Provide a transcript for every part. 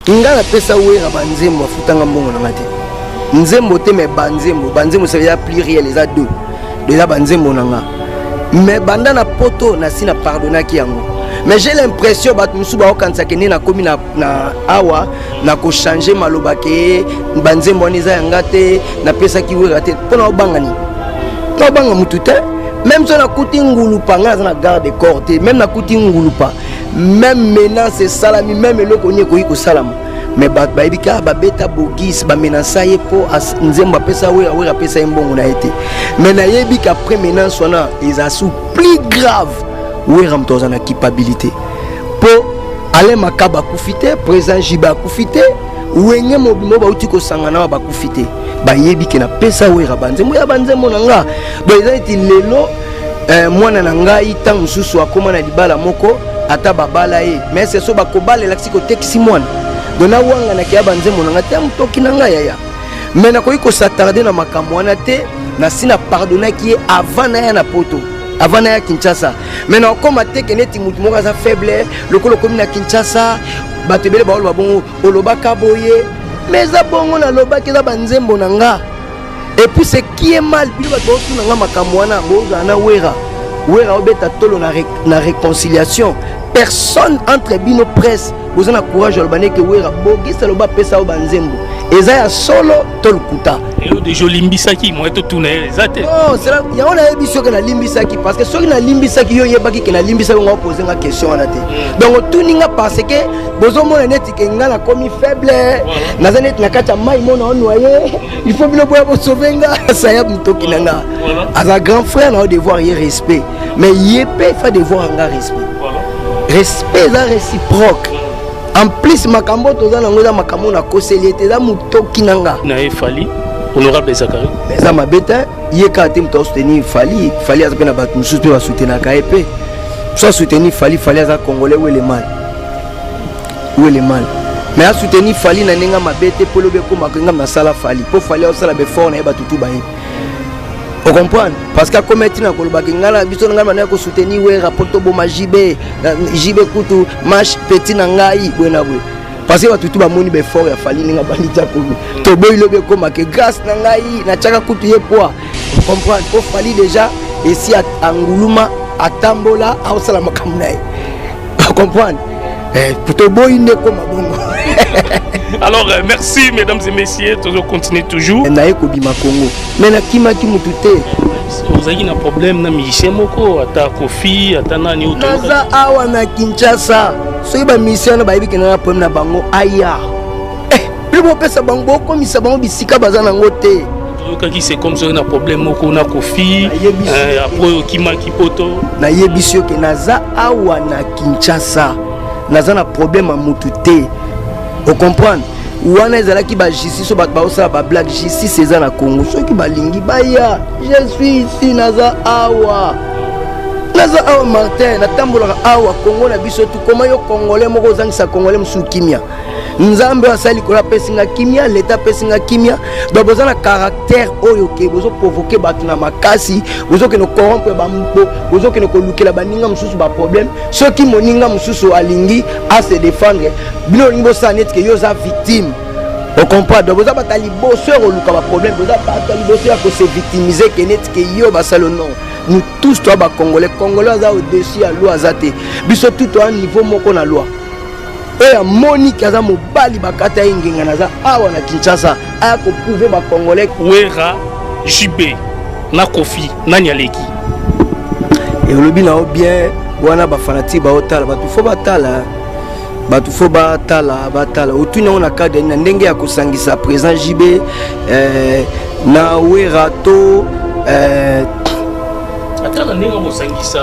Nga na pesa wera banzembo afutanga mbongo na ngate. Nzembo te mais banzembo, banzembo ça veut dire pluriel les a deux. Déjà banzembo nanga. Mais banda na poto na sina pardonnaki yango. Mais j'ai l'impression bat musu ba okanisa kene na komi na awa na ko changer maloba ke banzembo niza yangate na pesa ki wera te pona obangani. To banga mutute même si on a coûté ngulupa nga na garde corps te même na coûté ngulupa même maintenant c'est salami même le konye ko iko salam mais ba ibika ba beta bogis ba menasa ye po nzemba pesa wera pesa mbongo na été mais na yebika après maintenant sona ils a sous plus grave wera mtoza na culpabilité po ale makaba kufite présent jiba kufite wenge mobimo ba uti ko sangana ba kufite ba yebike na pesa wera banzembo ya banzembo nanga do ezati lelo mwana nanga ita mususu akoma na libala moko ata babala ye mais c'est so ba kobala la siko tekisi mwana dona wanga na kia banzembo nanga te mutoki nanga yaya mais na koyi ko s'attarder na makambo wana te na sina pardonner qui avant na ya na poto avant na ya Kinshasa mais na koma te keneti mutu moko za faible lokolo komi na Kinshasa batebele ba bongo olobaka boye mais za bongo na lobaki za banzembo nanga. Et puis ce qui est mal bilo ba to nanga makambo wana boza na wera obeta tolo na réconciliation personne entre bino presse vous avez courage albané que wera bogi saloba pesa o banzembo eza ya solo tolkuta elo de jolimbisaki moi to tourner ezate non c'est là ya on a émission que na limbisaki parce que soki na limbisaki yo yebaki que na limbisaki on va poser une question en até donc tuninga parce que bozo mona neti ke ngala komi faible nazanet na kata mai mona on noyer il faut bien pour sauver nga ça y a mtoki nanga as un grand frère na devoir y respect mais yepé fa devoir nga respect respect la réciproque. En plus makambo toza na ngoza makambo na koseliete za mutoki nanga na efali honorable Zakari mais ça ma bête yeka te mto soutenir fali aza na ba mususu pe ba soutenir ka épée soit soutenir fali aza congolais ou le mal mais a soutenir fali na nenga ma bête polo be ko makenga na sala fali po fali o sala be fort na ba tutu ba on comprend parce que comme tu n'as pas ngala biso ngala na ko soutenir we rapport to boma jibe kutu match petit na ngai bwena bwe parce que tout ba moni be fort ya fali nga bandita ko to boy lobe ko make grâce na ngai na chaka kutu ye poa on comprend ko fali déjà ici à Anguluma atambola au salama kamnai on comprend pour to boy ne ko mabongo. Alors merci mesdames et messieurs, toujours continuez toujours. Na ekobima Congo. Mais na kimaki mutute. Vous avez un problème na musicien moko ata Kofi ata nani uto. Naza awa na Kinshasa. Soki ba musicien na bayibi na problème na bango aya. Bibo pesa bango ko misa bango bisika bazana ngote. Kaki c'est comme ça un problème moko na Kofi après kimaki poto. Na yebisio ke naza awa na Kinshasa. Naza na problème a mutute. Vous comprenez? Wana ezalaki ba justice so ba osala ba blague justice eza na Congo soki balingi baya je suis ici naza awa Martin natambola awa Congo na biso tu koma yo congolais moko zangisa congolais musu kimia nzambe asali kola pesinga kimia l'état pesinga kimia donc boza na caractère oyo ke bozo provoquer batu na makasi bozo ke no corrompre bambo bozo ke no kolukela baninga mususu ba problème soki moninga mususu alingi à se défendre bino lingo sa net ke yo za victime on comprend donc boza batali bosseur oluka ba problème boza batali bosseur ko se victimiser ke net ke yo ba salonon nous tous toi ba congolais za au-dessus à loi azate biso tout à niveau moko na loi et à Monique aza mobali bakata ingenga naza awa na Kinshasa a ko prouver ba congolais wera JB na Kofi nani aleki et lobi na bien wana ba fanatique ba otala ba tu fo batala otuna on a cadre na ndenge ya kosangisa présent JB na wera to ata ndenge kosangisa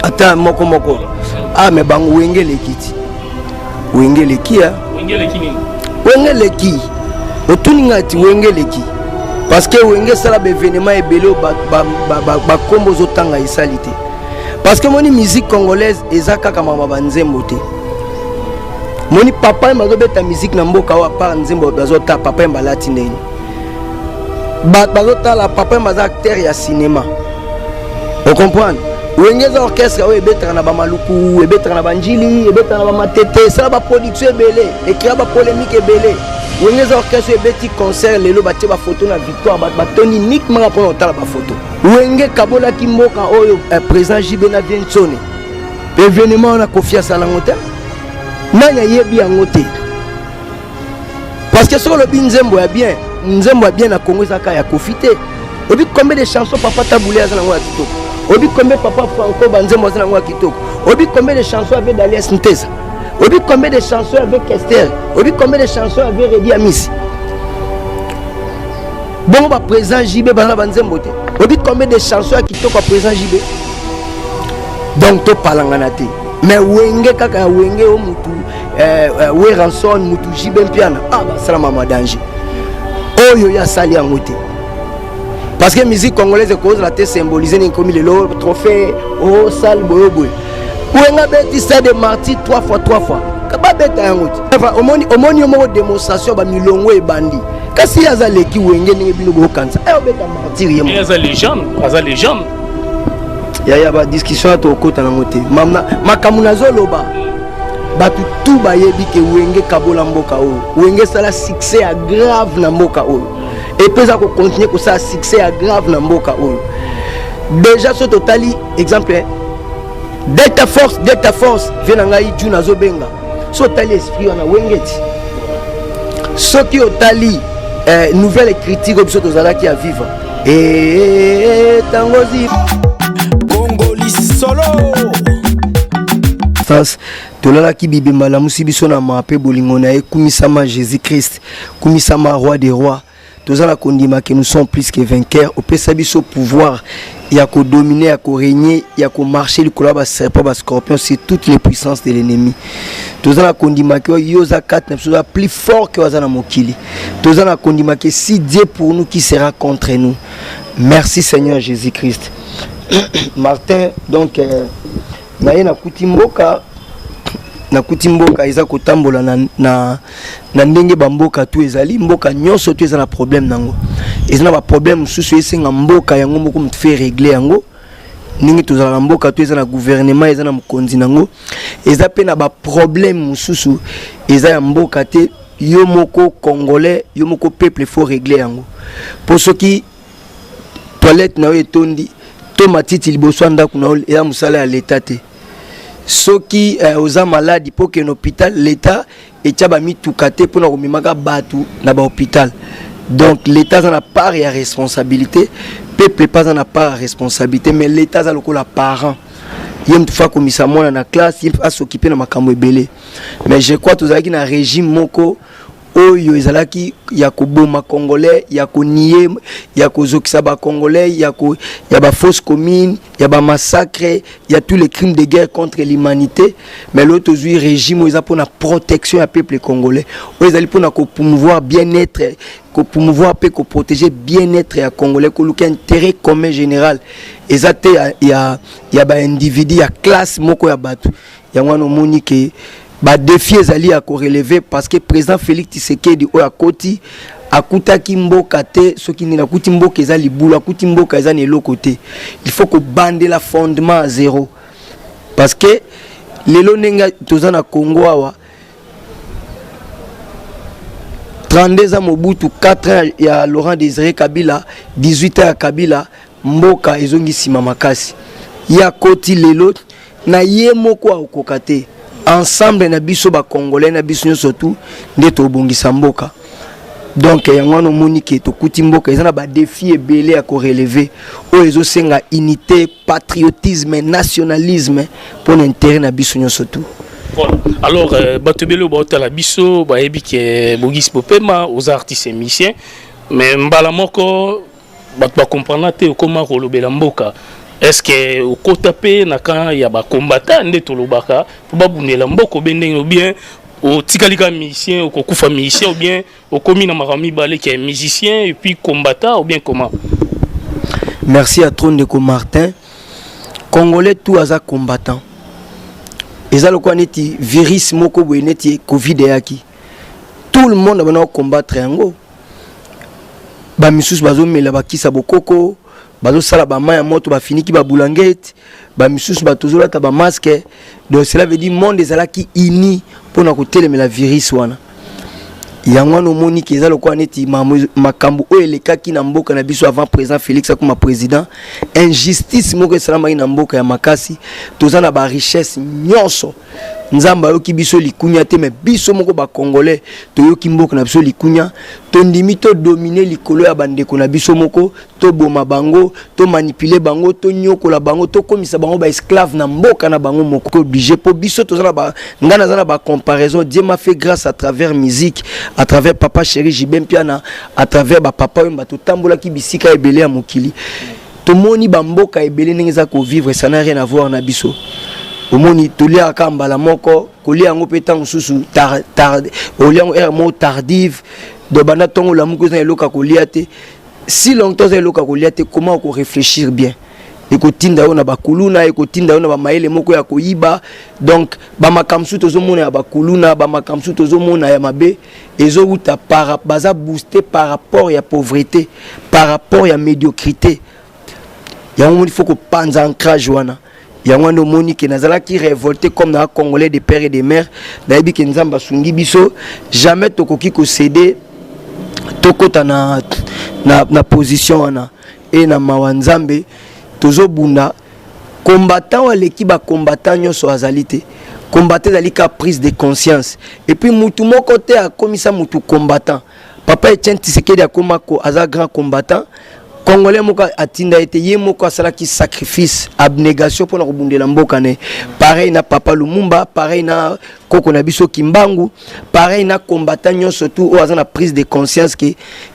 ata moko mais bango wengele kiti wengeleki otuninga ati wengeleki parce que wenge sala be événement ebelo ba kombo zotanga isalite parce que moni musique congolaise ezaka kama mabanzembo te moni papa mbazo beta musique na mboka wa par nzembo bazota papa mbalati ndeni bazota la papa mbaza acteur ya cinéma on comprend wengeza orchestre oyo ebetaka na bamaluku ebetaka na banjili ebetaka na bamatete esala baproduction ebele ekrea bapolémique ebele wengeza orchestre ebeti concert lelo batie bafoto na victoire batoni uniquement mpona kotala bafoto wenge kabolaki mboka oyo président JB na vie nsone événement wana kofi asala yango te nani ayebi yango te parce que soki olobi nzembo ya bien na Congo ezaka ya kofi te obi combien de chansons papa Taboulé aza nango ya kitoko obi combien papa Franco banzembo aza nango ya kitoko obi combien de chansons avec Dalias Nteza obi combien de chansons avec Esther obi combien de chansons avec Redi Amisi bon ba président JB bana banzembo te obi combien de chansons ya kitoko président JB donc to palangana te mais wenge kaka wenge o mutu we ranson mutu JB mpiana basala mama danger oyo ya sali yango te parce que musique congolaise cause la te symboliser ni comme le trophée au sal boyo boy wenga beti stade de martyr 3 fois kaba beta yango te enfin omoni mo démonstration ba milongo e bandi kasi aza leki wenge ni bino bo kansa beta martyr yemo aza légende ya ba discussion to kota na ngote mamna makamuna zoloba batu tout bayebi ke wenge kabola mboka oyo wenge sala succès ya grave na mboka oyo et puis ça continue que ça succès à grave na mboka oyo déjà ce totali exemple Delta Force vient ngai juna zo benga so tali esprit na wengeti ce qui otali nouvelle critique option tozala qui à vivre et tangozi Congoli solo face tolala ki bibemba la musibiso na mape bolingo na ekumisama Jésus Christ kumisama roi des rois tozala kondima que nous sommes plus que vainqueurs au pesabiso pouvoir ya ko dominer ya ko régner ya ko marcher le kolaba serpent ba scorpion c'est toutes les puissances de l'ennemi tozala kondima que yoza 4 soit plus fort que wazana mokili tozala kondima que si Dieu pour nous qui sera contre nous merci Seigneur Jésus-Christ Martin donc na kutimboka eza kotambola na ndenge bamboka tu ezali mboka nyonso tu eza na problème nango eza na ba problème susu esenga mboka yango moko mfe régler yango ningi tozala na mboka tu eza na gouvernement eza na mokonzi nango eza pe na ba problème susu eza ya mboka te yo moko congolais yo moko peuple faut régler yango pour ceux qui toilette na etondi to matiti liboso ndako na eza musala ya l'état te ceux qui aux malades pour que l'hôpital l'état et tchaba mitukate pour nous mimaka batu na ba hôpital donc l'état en a part et responsabilité peuple pas en a part responsabilité mais l'état a le la parent yem tufa komisa mona na classe il a s'occuper na makambo ebele mais je crois tous avec un régime moko oyo ezalaki ya koboma congolais ya konier ya kozokisa ba congolais ya ba fausse commune ya ba massacre ya tous les crimes de guerre contre l'humanité mais l'autre régime oza pour la protection ya peuple congolais oza pour na ko promouvoir bien-être ko promouvoir pe ko protéger bien-être ya congolais ko luka intérêt commun général ezate ya ba individu ya classe moko ya batu ya ngwana monique ba défi ezali à relever parce que président Félix Tshisekedi o akoti akutaki mboka te soki ni nakuti mboka ezali bula akuti mboka ezali ne côté il faut que bande la fondement à zéro parce que lelo nenga tozana Congo awa 32 ans Mobutu 4 ans ya Laurent Désiré Kabila 18 ans ya Kabila mboka ezongi sima makasi ya koti lelo na ye moko okokate ensemble na biso ba congolais na biso surtout ndeto bongisa mboka donc yango monique to kuti mboka ezana ba défi ebele à ko relever o ezo senga unité patriotisme nationalisme pour l'intérêt na biso surtout voilà alors batebelo ba la biso ba yebi ke Bogis Popema aux artistes et musiciens mais mbala moko ba comprendre te comment kolobela mboka. Est-ce que au côté na quand il y a ba combattant de tolobaka pour ba bunela mboko bendeng ou bien au tikalika musicien au kokufa musicien ou bien au komi na marami balé qui est musicien et puis combattant ou bien comment? Merci à Trône de Martin. Congolais tout aza combattant. Ezalo kwa neti virus moko boye neti Covid yaki. Tout le monde va combattre yango. Ba misus bazo mela bakisa bokoko bazosala bama ya moto bafiniki babulangete bamisusu batozolata bamasque. Donc cela veut dire monde ezalaki ini mpona kotelemela virus wana. Yango no moni ke ezalo kwa neti makambo oyo elekaki na mboka na biso avant président Félix akoma président, injustice moko esalamaki na mboka ya makasi, toza na ba richesse nyonso. Nzamba yoki biso likunya te, me biso moko ba congolais toyoki mboka na biso likunya, tondimi to dominer likolo ya bandeko na biso moko, to boma bango, to manipuler bango, to nyokola bango, to komisa bango ba esclave na mboka na bango moko obligé po biso toza na ba ngana za na ba comparaison. Dieu m'a fait grâce à travers musique, à travers papa chéri Jibem Piana, à travers ba papa yomba to tambola ki bisika ebele ya mokili. To moni ba mboka ebele nengeza ko vivre, ça n'a rien à voir na biso. Omoni tolia kambala moko kolia yango peta mususu tardive de bana tongo la muko za eloka kolia te. Si longtemps za eloka kolia te, comment on réfléchir bien ekotinda ona bakuluna, ekotinda ona ba maele moko ya koyiba. Donc ba makamsu tozomona ya bakuluna, ba makamsu tozomona ya mabe ezoruta para baza booster par rapport ya pauvreté, par rapport ya médiocrité. Yango il faut que panza ancrage wana. Yango ndo moni ke nazala ki révolté comme na congolais de père et de mère, na yebi ke nzamba sungi biso jamais tokoki ko céder tokota na position wana et na mawanzambe tozo bunda combattant wa l'équipe combattant nyoso azalité combattre zalika prise de conscience et puis mutu moko te a komisa mutu combattant. Papa Etienne Tshisekedi akoma ko aza grand combattant congolais moko atinda ete ye moko asala ki sacrifice abnégation pour na kobundela mboka ne. Pareil na papa Lumumba, pareil na koko na biso Kimbangu, pareil na combattant nyo surtout o azana prise de conscience que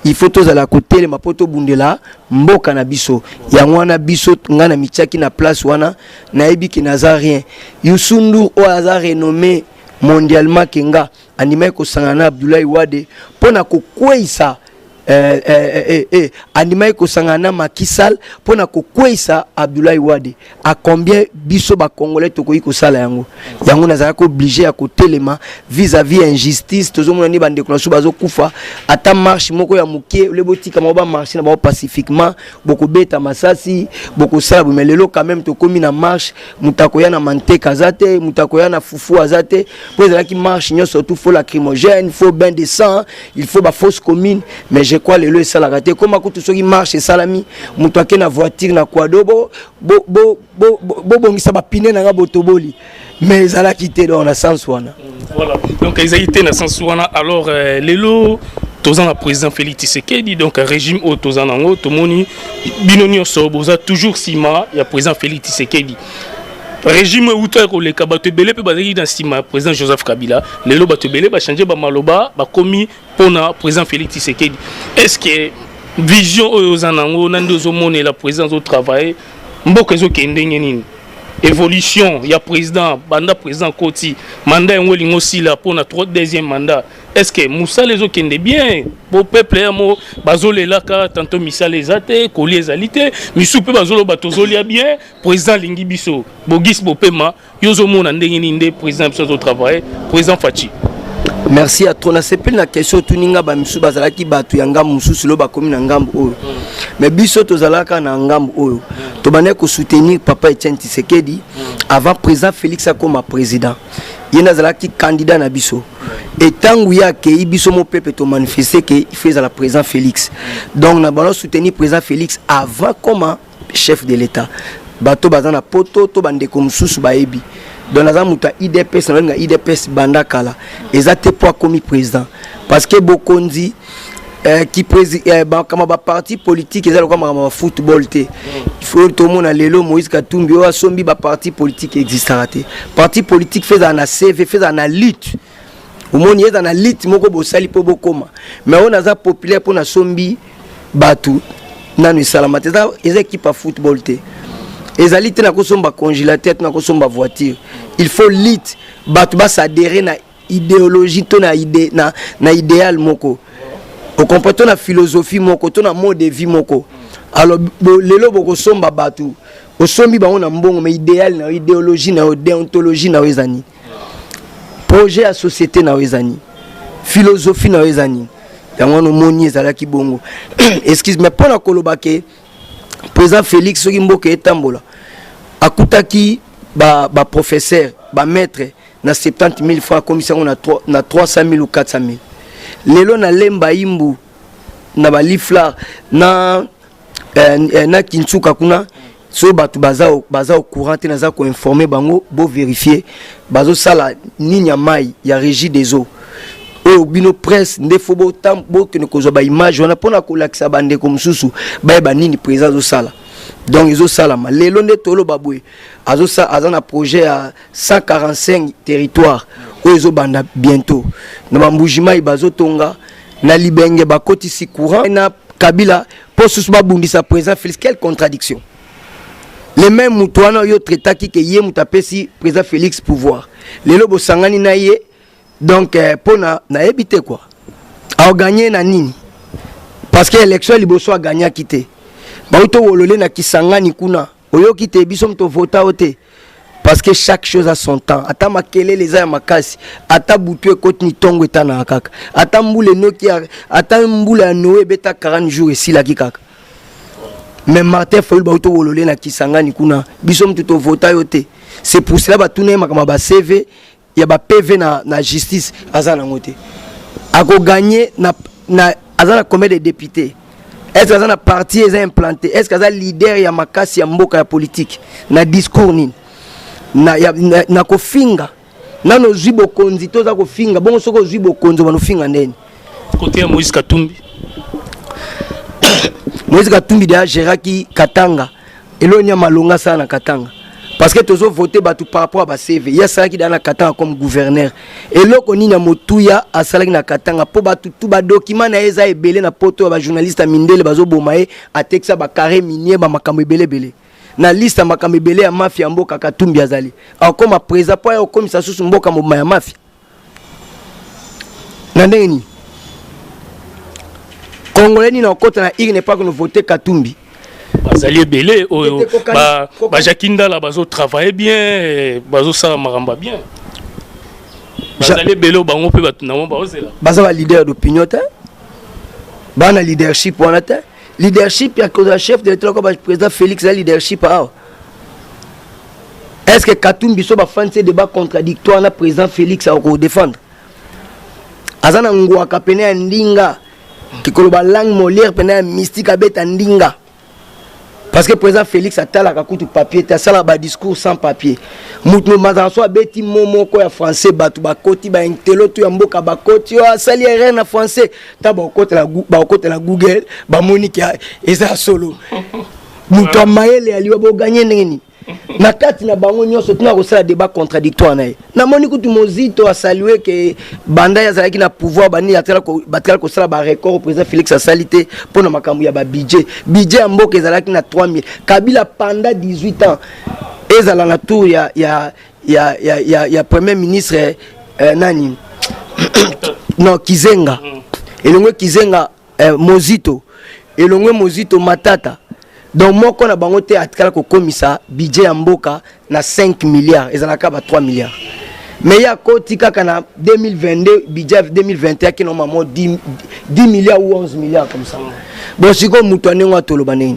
il faut tous à la côté les mapoto bundela mboka na biso. Yango na biso ngana michaki na place wana na ebi ki naza rien. Yusundu o aza renommé mondialement kenga animé ko sangana Abdoulaye Wade pona ko kweisa animai ko sangana makisal pona ko kwesa Abdoulaye Wade. À combien biso ba congolais to koyi ko sala yango yango nazaka ko obligé à côté lema vis-à-vis injustice tozomona ni bande ko naso bazo kufa ata marche moko ya mukie le botika ba marche na ba pacifiquement boko beta masasi boko sala mais lelo quand même to komi na marche mutako ya na manteka zate mutako ya na fufu azate pour la qui marche nyo surtout faut lacrymogène, faut bain de sang, il faut ba fausse commune. Mais je crois le ça la raté comme akutu soki marche et salami mutu ake na voiture na kwado bo bongisa ba pine na botoboli mais ezala quitté dans la sens wana. Voilà, donc ils ont été dans sens wana. Alors lelo tozan la président Félix Tshisekedi donc régime au tozan nango tomoni binoni osoboza toujours sima ya président Félix Tshisekedi. Régime outa ko le kabato belé pe bazaki dans sima président Joseph Kabila lelo bato belé ba changer ba maloba ba komi pona président Félix Tshisekedi. Est-ce que vision aux anango nandozo mone la présidence au travail mboka zo kende nini évolution ya président banda président Koti mandat ngoli ngosi la pona 3e mandat. Est-ce que Moussa les autres kende bien pour peuple mo bazole la ka tantôt Missa les ate koli ezalité misu pe bazolo batozolia bien président lingi biso bogis bopema yozo mona ndenge ninde président biso au travail président Fachi. Merci à toi. C'est plus la question tuninga ba misu bazalaki batu ya ngambu mususu lo ba komi na ngambu oyo. Mais biso tozalaka na ngambu oyo. To bane ko soutenir papa Etienne Tshisekedi avant président Félix akoma président. Yena zalaki candidat na biso. Et tangu ya ke biso mo peuple to manifester que il faisait la président Félix. Donc na bano soutenir président Félix avant comme chef de l'état. Bato bazana poto to bande ko mususu ba ebi. Dans la muta IDPS na IDPS banda kala ezate pour comme président parce que bokondi qui président comme ba parti politique ezalo comme ba football te il faut tout monde lelo Moïse Katumbi o asombi ba parti politique existera te parti politique fait dans la CV fait dans la lutte au monde est dans la lutte moko bo sali po bokoma mais on a za populaire pour na sombi batu nanu salamate ez équipe à football te. Les alités na kosomba congélateur na kosomba voiture. Il faut lit batuba s'adhérer na idéologie to na idée na idéal moko. Au comprendre na philosophie moko to na mode de vie moko. Alors lelo boko somba batu. O sombi ba on na mbongo mais idéal na idéologie na déontologie na wezani. Projet à société na wezani. Philosophie na wezani. Yango no moni ezala ki bongo. Excuse mais pour la kolobake président Félix soki mboka etambola akutaki ba professeur ba maître na 70 000 francs commission na 300 000 ou 400 000 lelo na lemba imbu na ba lifla na Kinsuka kuna so batu baza au courant te naza ko informer bango bo vérifier bazo sala ninya mai ya régie des eaux o bino presse ndefo bo tambo que ne kozo ba image on a pona ko lakisa bande comme susu ba nini président zo sala donc ils ont salama lelo nde tolo babwe azana projet à 145 territoires où ils ont banda bientôt na mambujima ibazo tonga na libenge bakoti si courant na Kabila pour susba bundisa président Félix. Quelle contradiction. Les mêmes moutouana yo traitaki que yé moutapesi président Félix pouvoir lelo bo sangani na yé donc pour na éviter quoi a gagner na nini parce que l'élection liboso a gagné à quitter Bauto wolole na kisangani kuna oyo kite biso mto vota ote parce que chaque chose a son temps ata makele les a makasi ata butu ekoti ni tongo etana kaka ata mbule noki ata mbule ya Noé beta 40 jours ici la kaka mais Martin Fayulu bauto wolole na kisangani kuna biso mto vota ote c'est pour cela ba tuna makama ba CV ya ba PV na justice azana ngote ako gagner na azana combien de députés. Est-ce que ça parti est implanté? Est-ce que ça leader ya makasi ya mboka ya politique na discours nini na kofinga na no zibo konzi to za kofinga bongo soko zibo konzo bano finga ndeni côté ya Moïse Katumbi Moïse Katumbi da Géraki Katanga elonya malonga sana Katanga parce que tozo voter batu par rapport à ba CV ya sala ki dana Katanga comme gouverneur eloko nini na motuya asalaki na Katanga po batu tu ba document na eza ebele na poto ba journaliste mindele bazo bomaye ateksa ba carré minier ba makambo ebele na liste makambo ebele ya mafia mboka Katumbi azali akoma président po ya komisa susu mboka mobima ya mafia na ndeni Congolais ni na kota na il n'est pas que nous voter Katumbi bazali ebele oyo ba Jakinda la bazo travailler bien bazo sala maramba bien bazali ebele bango pe batu na mo bazela baza leader d'opinion te bana leadership wana te leadership ya cause chef de l'État comme président Félix a leadership a est-ce que Katumbi so ba fan ces débats contradictoires na président Félix a ko défendre azana ngwa kapene ndinga kikoloba langue molière pena mystique abeta ndinga. Parce que le président Félix a tala kakutu papier, ta sala ba discours sans papier. Moutou mazanso abeti momo ko ya français batu ba koti ba intelo tu ya mboka ba koti yo sali rien na français. Ta ba koti la Google, ba monique eza solo. Moutou maele aliwa bo gagner nini. Na kati na bango nyonso tuna ko sala débat contradictoire na ye. Na moni kutu mozito a saluer que banda ya zalaki na pouvoir bani ya tela ko sala ba record au président Félix a salité pour na makambu ya ba budget ya mboka zalaki na 3000 Kabila pendant 18 ans ezala na tour ya premier ministre nani non Kizenga elongwe Kizenga Mozito elongwe Mozito Matata. Donc moi quand on a bangoté atkala ko komisa budget ya mboka na 5 milliards ezalaka ba 3 milliards. Mais ya koti kaka na 2022 budget 2021 qui normalement 10 milliards ou 11 milliards comme ça. Bon siko mutu anengo toloba nini.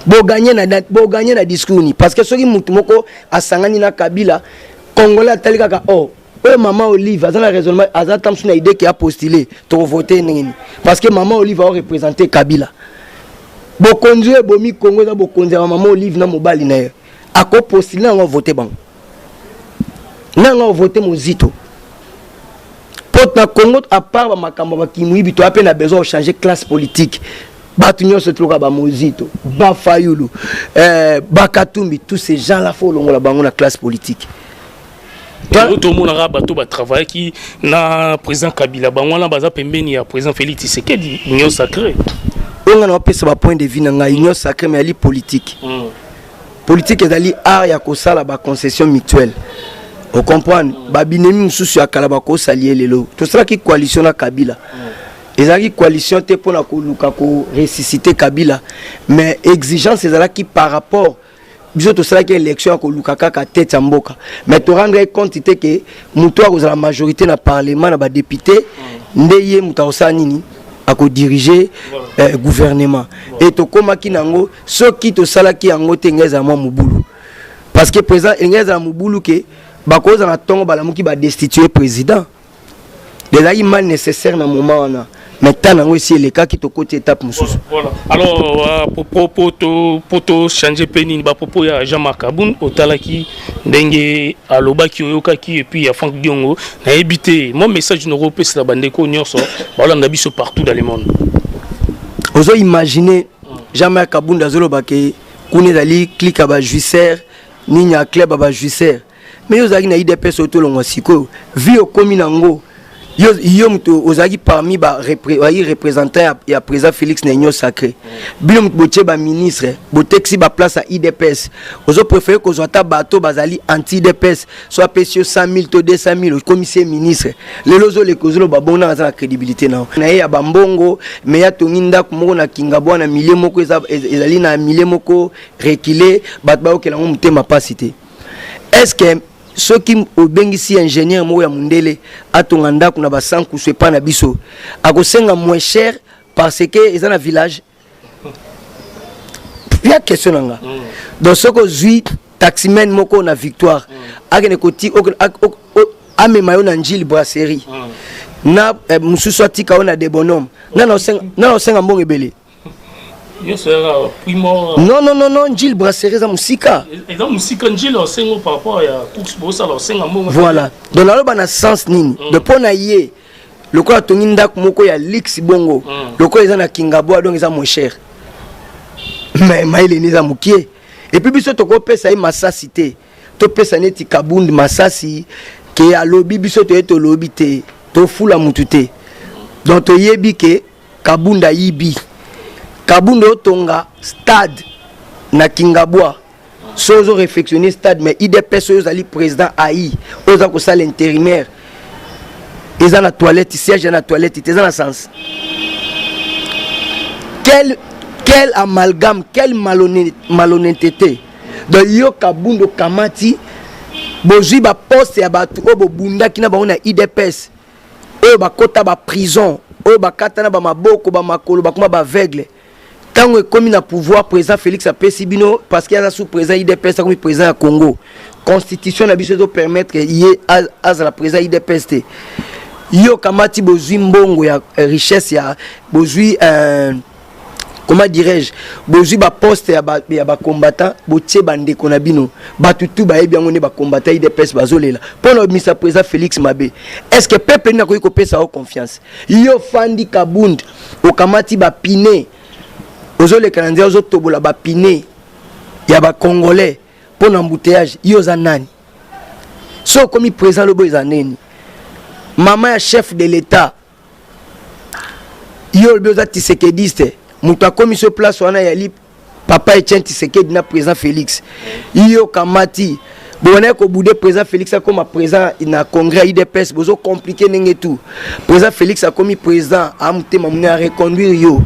Bo gagner na discours ni parce que soki mutu moko asangani na Kabila Congolais atalika ka oh maman Olive azana raisonnement azata msuna idée qui a postulé to voter nini parce que maman Olive va représenter Kabila. Bokonzi bomi Congo za bokonzi ya maman Olive na mobali na ye ako postulé na voter bango na voter Mozito pot na Congo à part ba makambo ba kimuibi to appelle na besoin de changer classe politique batu nyonso tloka ba Mozito ba Fayulu ba Katumbi tous ces gens là faut longola bango na classe politique. Tout le monde a travaillé qui na président Kabila bango la baza pembeni ya président Félix Tshisekedi union sacrée. On a un point de vue dans l'union sacrée mais elle est politique. Politique est d'aller art ya kosala ba concession mutuelle. Vous comprenez? Babinemi mususu ya kalabako salier lelo. Tout cela qui coalition na Kabila. Ezaki coalition te pour na ko luka ko ressusciter Kabila mais exigence c'est là qui par rapport biso to cela qui élection ko luka kaka tête ya mboka. Mais to rendre compte que muto a la majorité na parlement na ba député ndeye muta osani nini à diriger gouvernement et tokomaki nango soki tosalaki yango te ngeza mwa mobulu parce que président ngeza mobulu ke bakoza na tongo balamuki ba destituer président déjà mal nécessaire na moment wana maintenant nango ici le cas qui to côté étape mususu voilà alors poto changer penini ba popo ya Jean-Marc Kabound otalaki ndenge alobaki oyokaki et puis ya Franck Diongo na éviter mon message no repesa bandeko nyonso balanda biso partout dans le monde. Ozo imaginer Jean-Marc Kabound azolobaki kune dali clique ba juicer ninya club ba juicer mais ozaki na IDPS otolongo siko vi okomi nango yo mto ozaki parmi ba représentant ya président Félix Nenyo Sacré bilo mto botie ba ministre botexi ba place à IDPS ozo préférer ko zota bato bazali anti IDPS soit pesio 100 000 to 200 000 commissaire ministre lelo zo le kozolo ba bona za crédibilité na ya bambongo mais ya tonginda kumoko na kingabwa na milieu moko ezali na milieu moko reculer bat ba okela ngo mtema pasité est-ce que ceux qui obengisi ingénieur mo ya mundele atonganda kuna ba sanku pas na biso akosenga moins cher parce que ils ont un village il y a question nanga donc ce que zui taximen moko na victoire akene koti ame mayo na njili brasserie na mususu atika ona de bonhomme na osenga mbongo ebele. Non, Njil brasserie za musika. Et dans musika Njil osengo par rapport à course bossa osenga mbongo. Voilà. Donc là bana sens nini. De pona yé. Le quoi toninda moko ya lix bongo. Le quoi eza na kingabo donc eza moins cher. Mais maile ni za mukie. Et puis biso to ko pesa i masasi te. To pesa neti Kabound masasi ke ya lobby biso to eto lobby te. To fula mutu te. Donc to yebi ke Kabound yibi. Kabound otonga stade na Kingabwa sozo réflexionner stade mais IDPS ozali président AI oza ko sala intérimaire eza na toilette siège na toilette eza na sens quel amalgame quelle malhonnêteté de yo Kabound kamati bozui ba poste ya batu obo bunda kina ba na IDPS oyo ba kota ba prison oyo ba katana ba maboko ba makolo ba kuma ba aveugle. Quand on est commis na pouvoir, président Félix Apesibino, parce qu'il y a sous président IDPS comme président Congo, constitution na biso doit permettre y à la président IDPS. Yo kamati bozui mbongo ya richesse ya bozui comment dirais-je, bozui ba poste ya ba combattant, botie bande konabino, batutu ba ebi ngone ba combattant IDPS bazolela. Pour le ministre président Félix Mabe, est-ce que peuple na ko pesa au confiance? Yo fandi Kabound, o kamati ba piné ozo le Canadiens ozo tobola ba piné ya ba congolais pour l'embouteillage yo za nani so comme président lobo izaneni maman ya chef de l'état yo beza Tshisekediste muta komi sur place wana ya li papa Etienne Tshisekedi na président Félix yo kamati bonne ko boudé président Félix a comme président na congrès IDPS bozo compliqué nenge tout président Félix a comme président a mutema muna reconduire yo.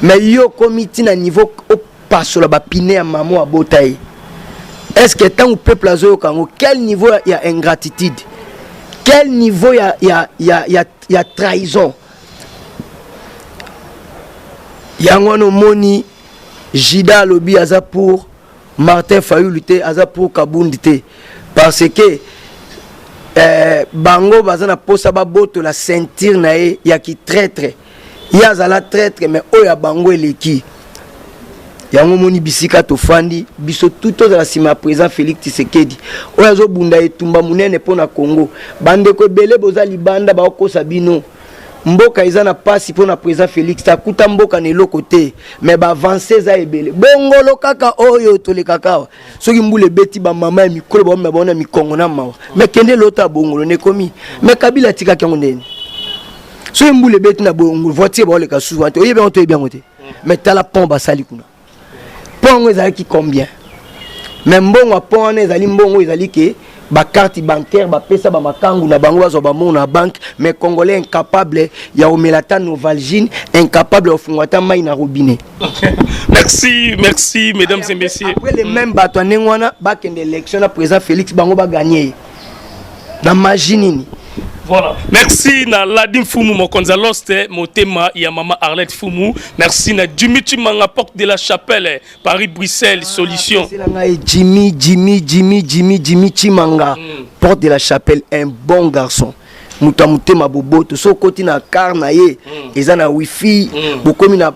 Mais yo comité na niveau au passe la bapiné à maman à botaï. Est-ce que tant au peuple azo kango quel niveau il y a ingratitude? Quel niveau il y a trahison? Yangono moni Jida lobby aza pour Martin Fayulu lutter aza pour Kabound te parce que bango bazana posa ba boto la ceinture na e ya ki traître. Yazala traître mais oya bango eleki yango moni bisika to fandi biso tout aux la sima président Félix Tshisekedi oya zo bunda etumba munene pona Congo bande ko belé bozali banda ba ko sabino mboka izana pasi pona président Félix takuta mboka ne lokote mais ba avancer za ebele bongolo kaka oyo to le kaka soki mbule beti ba mama ya mikolo ba me bona mikongo na mawa mais kende lota bongolo ne komi mais Kabila tika kango ndeni so mbule beti na bongo voiture ba le ka sous voiture oyebe on to bien ngote mais tala pont ba sali kuna pont ezali ki combien mais mbongo pont ezali mbongo ezali ke ba carte bancaire ba pesa ba makangu na bango bazo ba mona banque mais congolais incapable ya omelata novalgine incapable of ngwata mai na robinet. Merci mesdames et messieurs. Après les mêmes bato nengwana ba kende élection na président Félix bango ba gagner na maginini Voilà. Merci na Ladim Fumu Mokonza Loste, Motema ya Mama Arlette Fumu. Merci na Jimmy Chimanga Porte de la Chapelle, Paris Bruxelles Solution. Jimmy Chimanga Porte de la Chapelle, un bon garçon. Mutama bobo to so koti na car na ye eza na wifi bokomi na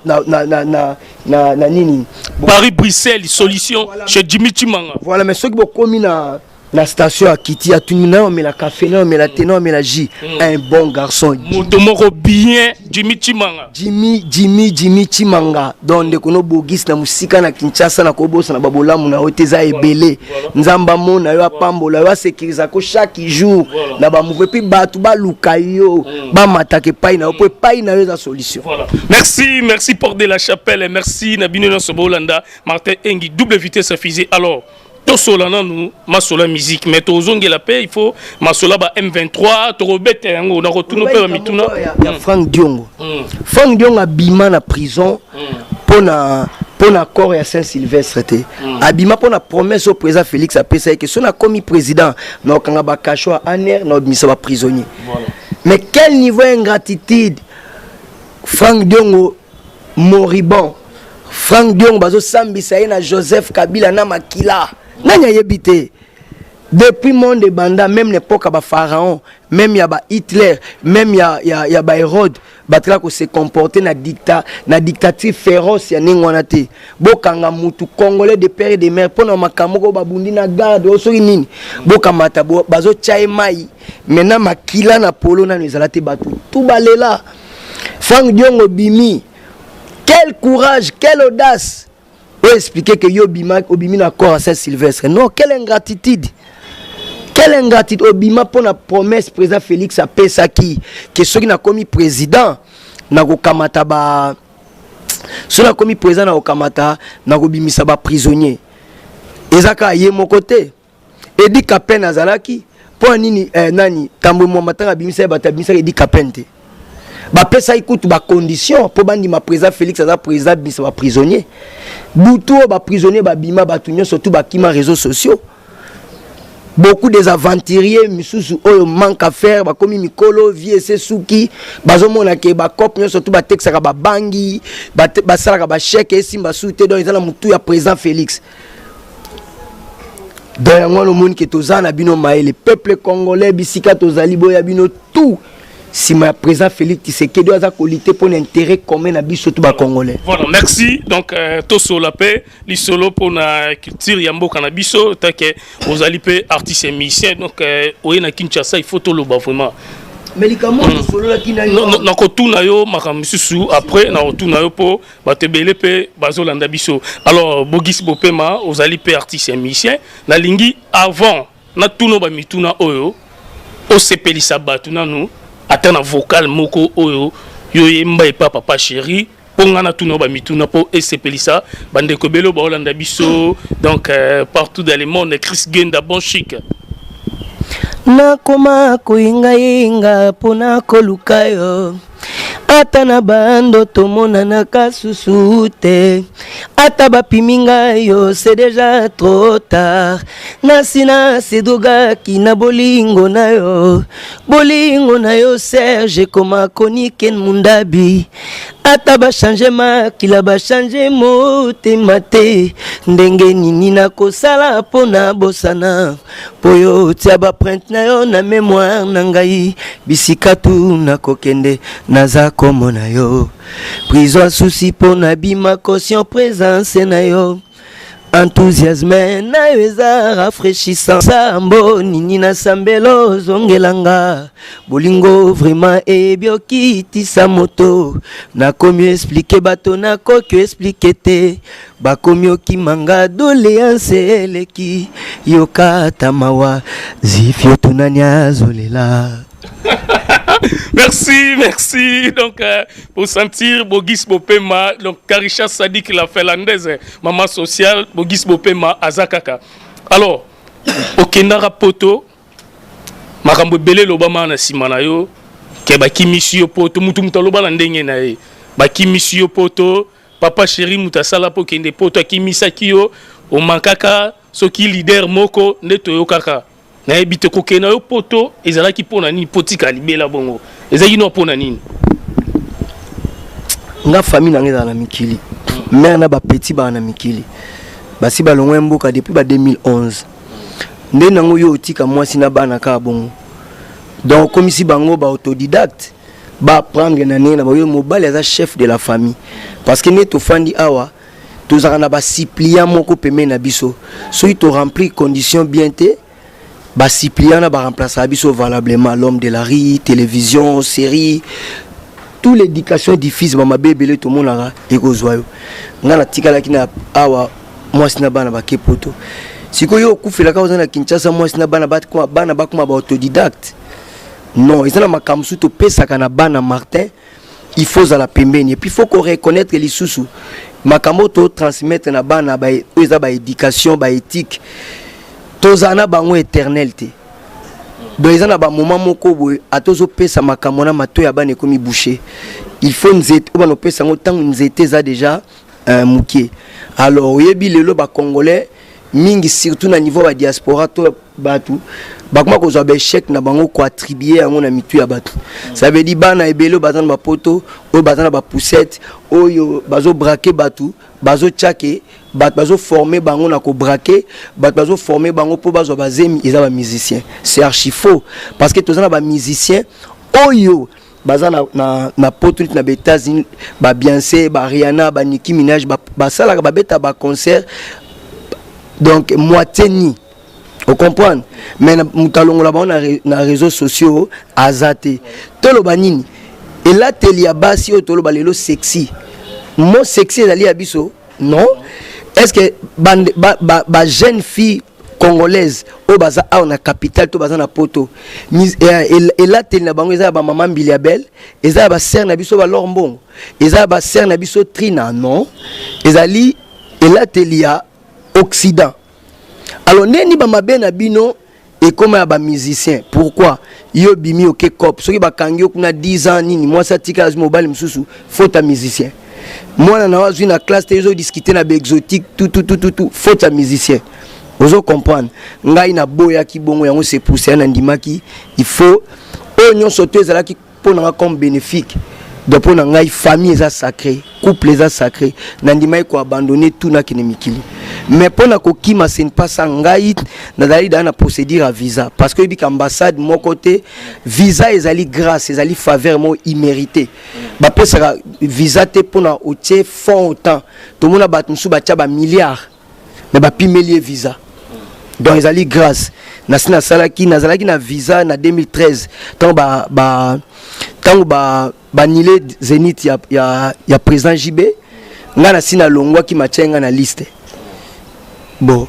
nini Paris Bruxelles Solution chez Jimmy Chimanga. Voilà, mais ceux qui bokomi na station à Kiti à Tunina mais la café là mais la ténor mais la J un bon garçon Mutomoro bien Jimmy Chimanga Jimmy Chimanga donc de kono bogis na musika na Kinshasa na kobosa na babolamu na oteza ebele nzamba mona yo apambola yo sécuriser ko chaque jour na ba mouve puis batu ba lukayo ba matake pai na po pai na yo za solution. Voilà. Merci Porte de la Chapelle, merci Nabino na Sobolanda Martin Engi double vitesse fusée. Alors Tosolana nous masola musique mais tozonge la paix il faut masola ba M23 to robete yango na retourno pe mituna ya Frank Diongo. Frank Diongo abima na prison pona corps ya Saint-Sylvestre te. Abima pona promesse au président Félix apesa que son a commis président na kanga ba kacho aner na misa ba prisonnier. Voilà. Mais quel niveau ingratitude Frank Diongo moribond. Frank Diongo bazo sambisa na Joseph Kabila na Makila. Nanya yebite depuis monde banda même l'époque à pharaon même ya ba Hitler même ya ba Hérode batla ko se comporter na dictature féroce ya ningwana te bokanga mutu congolais de père et de mère pona makamoko babundi na garde osori nini bokamata bazo tchae mai maintenant Makila na polo na ezalate batu tout balela Frank Diongo bimi. Quel courage, quelle audace. Pour expliquer que Yobima Obimi na corps à Saint-Sylvestre. Non, quelle ingratitude. Quelle ingratitude. Obima pour la promesse président Félix a pesa qui que ceux qui n'a commis président na kokamata ba ceux n'a commis président na kokamata na kobimisa ba prisonnier. Ezaka ye mon côté. Edi Kapen azalaki pour nini nani tambo mo matanga bimisa ba tabimisa Edi Kapente. Ba pesa ikutu ba condition pour bandi ma président Félix aza président bisa ba prisonnier butu ba prisonnier ba bima ba tunyo surtout ba kima réseaux sociaux beaucoup des aventuriers misusu oyo manque à faire ba komi mikolo vie suki bazo mona ke ba cop nyo surtout ba texaka ba bangi ba sala ba chèque et simba soute donc ezala mutu ya président Félix dans le monde que tozana bino maele peuple congolais bisika tozali boya bino tout. Si ma président Félix Tshisekedi doit accoliter pour l'intérêt commun à biso tout ba congolais. Voilà, merci. Donc toso la paix, li solo pour na culture yambo canabiso take aux alipé artistes et musiciens donc oye na Kinshasa il faut to lo ba vraiment. Mais les camons solo la kinani. Non ko tuna yo makamisusu après na tuna yo po ba tebele pe bazolanda biso. Alors Bogis Bopema aux alipé artistes et musiciens na lingi avant na tuno ba mituna oyo o sepelisa batuna nous atana vocal moko oyo yo yemba e papa chéri ponga na tuna ba mituna po esepelisa bande ko belo ba olanda biso donc partout dans le monde Chris Genda bon chic nakoma kuinga pona kolukayo atana bando tomona na kasusute ataba piminga yo c'est déjà trop tard nasina sedoga kina bolingo na yo Serge koma koniken mundabi ataba changement kila ba changer motema te ndenge nini na kosala pona bosana poyo tia ba print na yo na mémoire na ngai bisikatu na kokende naza komona yo prison souci pona bima caution présence na yo enthousiasme na yo eza rafraîchissant sambo nini na sambelo zongelanga bolingo vraiment ebiokitisa moto nakomi expliquer bato nakoki expliquer te bakomi okimanga doléance eleki yokata mawa zifio tunani azolela. Merci. Donc, pour sentir Bogis Bopema, donc Karisha Sadik la finlandaise, maman sociale, Bogis Bopema, Azakaka. Alors, au Kendara Poto, Makambo Bele Lobama na Simanayo, Kebaki Misio Poto, Mutumta Loba Ndenge Nae, Baki Misio Poto, Papa Chéri Mutasala Po Kende Poto, Kimisakio, au Mankaka, Soki leader Moko, Neto Yokaka. na ebite kokena yo poto ezalaki pona nini potika libela bongo ezaki no pona nini nga famille na ngeza na mikili mère na ba petit ba na mikili basi ba longwe mboka depuis ba 2011 nde nango yo otika mwasi na bana ka bongo donc comme si bango ba autodidacte ba prendre na nena ba yo mobile as chef de la famille parce que ne to fandi awa tozaka na ba suppliant moko peme na biso so il to remplir condition bien te ba suppliant na ba remplacer biso valablement l'homme de la rue télévision série tout l'éducation diffuse mama bébé tout monde là ekozwayo ngana tikala kina awa mwasi na bana ba kepoto sikoyo okufela ka ozana Kinshasa mwasi na bana ba kuma ba autodidacte non ils ont makambo to pesa kana bana Martin il faut à la pembeni et puis il faut qu'on reconnaître les sous makambo to transmettre na bana ba eza ba éducation ba éthique tozana bango éternalité donc ils ont ba moment moko boy atozo pesa makambo na mato ya bana komi boucher il faut nzete ba no pesa ngo tango nzete za déjà mukie alors yebi lelo ba congolais mingi surtout na niveau ba diaspora to batu bakoma kozwa ba échec na bango ko attribuer yango na mitu ya batu ça veut dire bana ebelo bazana ba poto o bazana ba poussette oyo bazo braquer batu bazo tchake bat bazo former bango na ko braquer bat bazo former bango po bazo bazemi eza ba musicien c'est archi faux parce que tozana ba musicien oyo bazana na poto na ba États-Unis ba Beyoncé ba Rihanna ba Nicki Minaj ba sala ba beta ba concert donc moitié ni on comprend mais mutalongo là na réseaux sociaux azate tolo banini et là telia basi o tolo balelo sexy mo sexy ezali abiso non est-ce que ba jeune fille congolaise o baza a na capitale to baza na poto et là telia bango eza ba maman Biliabel eza ba sœur na biso ba Lorbongo eza ba sœur na biso Trina non ezali et là telia Occident. Alors neni ba mabe na bino et comme ba musicien. Pourquoi? Yo bimi ok cop. Soki ba kangi kuna 10 ans nini moi ça tika az mobile msusu faut ta musicien. Moi na wazu na classe tezo discuter na ba exotique tout faut ta musicien. Ozo comprendre. Ngai na boya ki bongo yango se pousser na ndimaki il faut onyo soto ezala ki pona comme bénéfique. Donc pour ngai famille eza sacré, couple eza sacré, nandimai ko abandonner tout na kinemikili. Mais pour na ko kima c'est pas ça ngai na dali na procédure à visa parce que bik ambassade mon côté visa ezali grâce, ezali faveur mo immérité. Ba pesa visa te pour na otie fond autant. Tout monde ba tmusu ba tia ba milliards. Mais ba pimelie visa. Donc ezali grâce. Na sina salaki na visa na 2013 tant banile Zénith ya président JB ngana sina longwa ki machenga na liste bon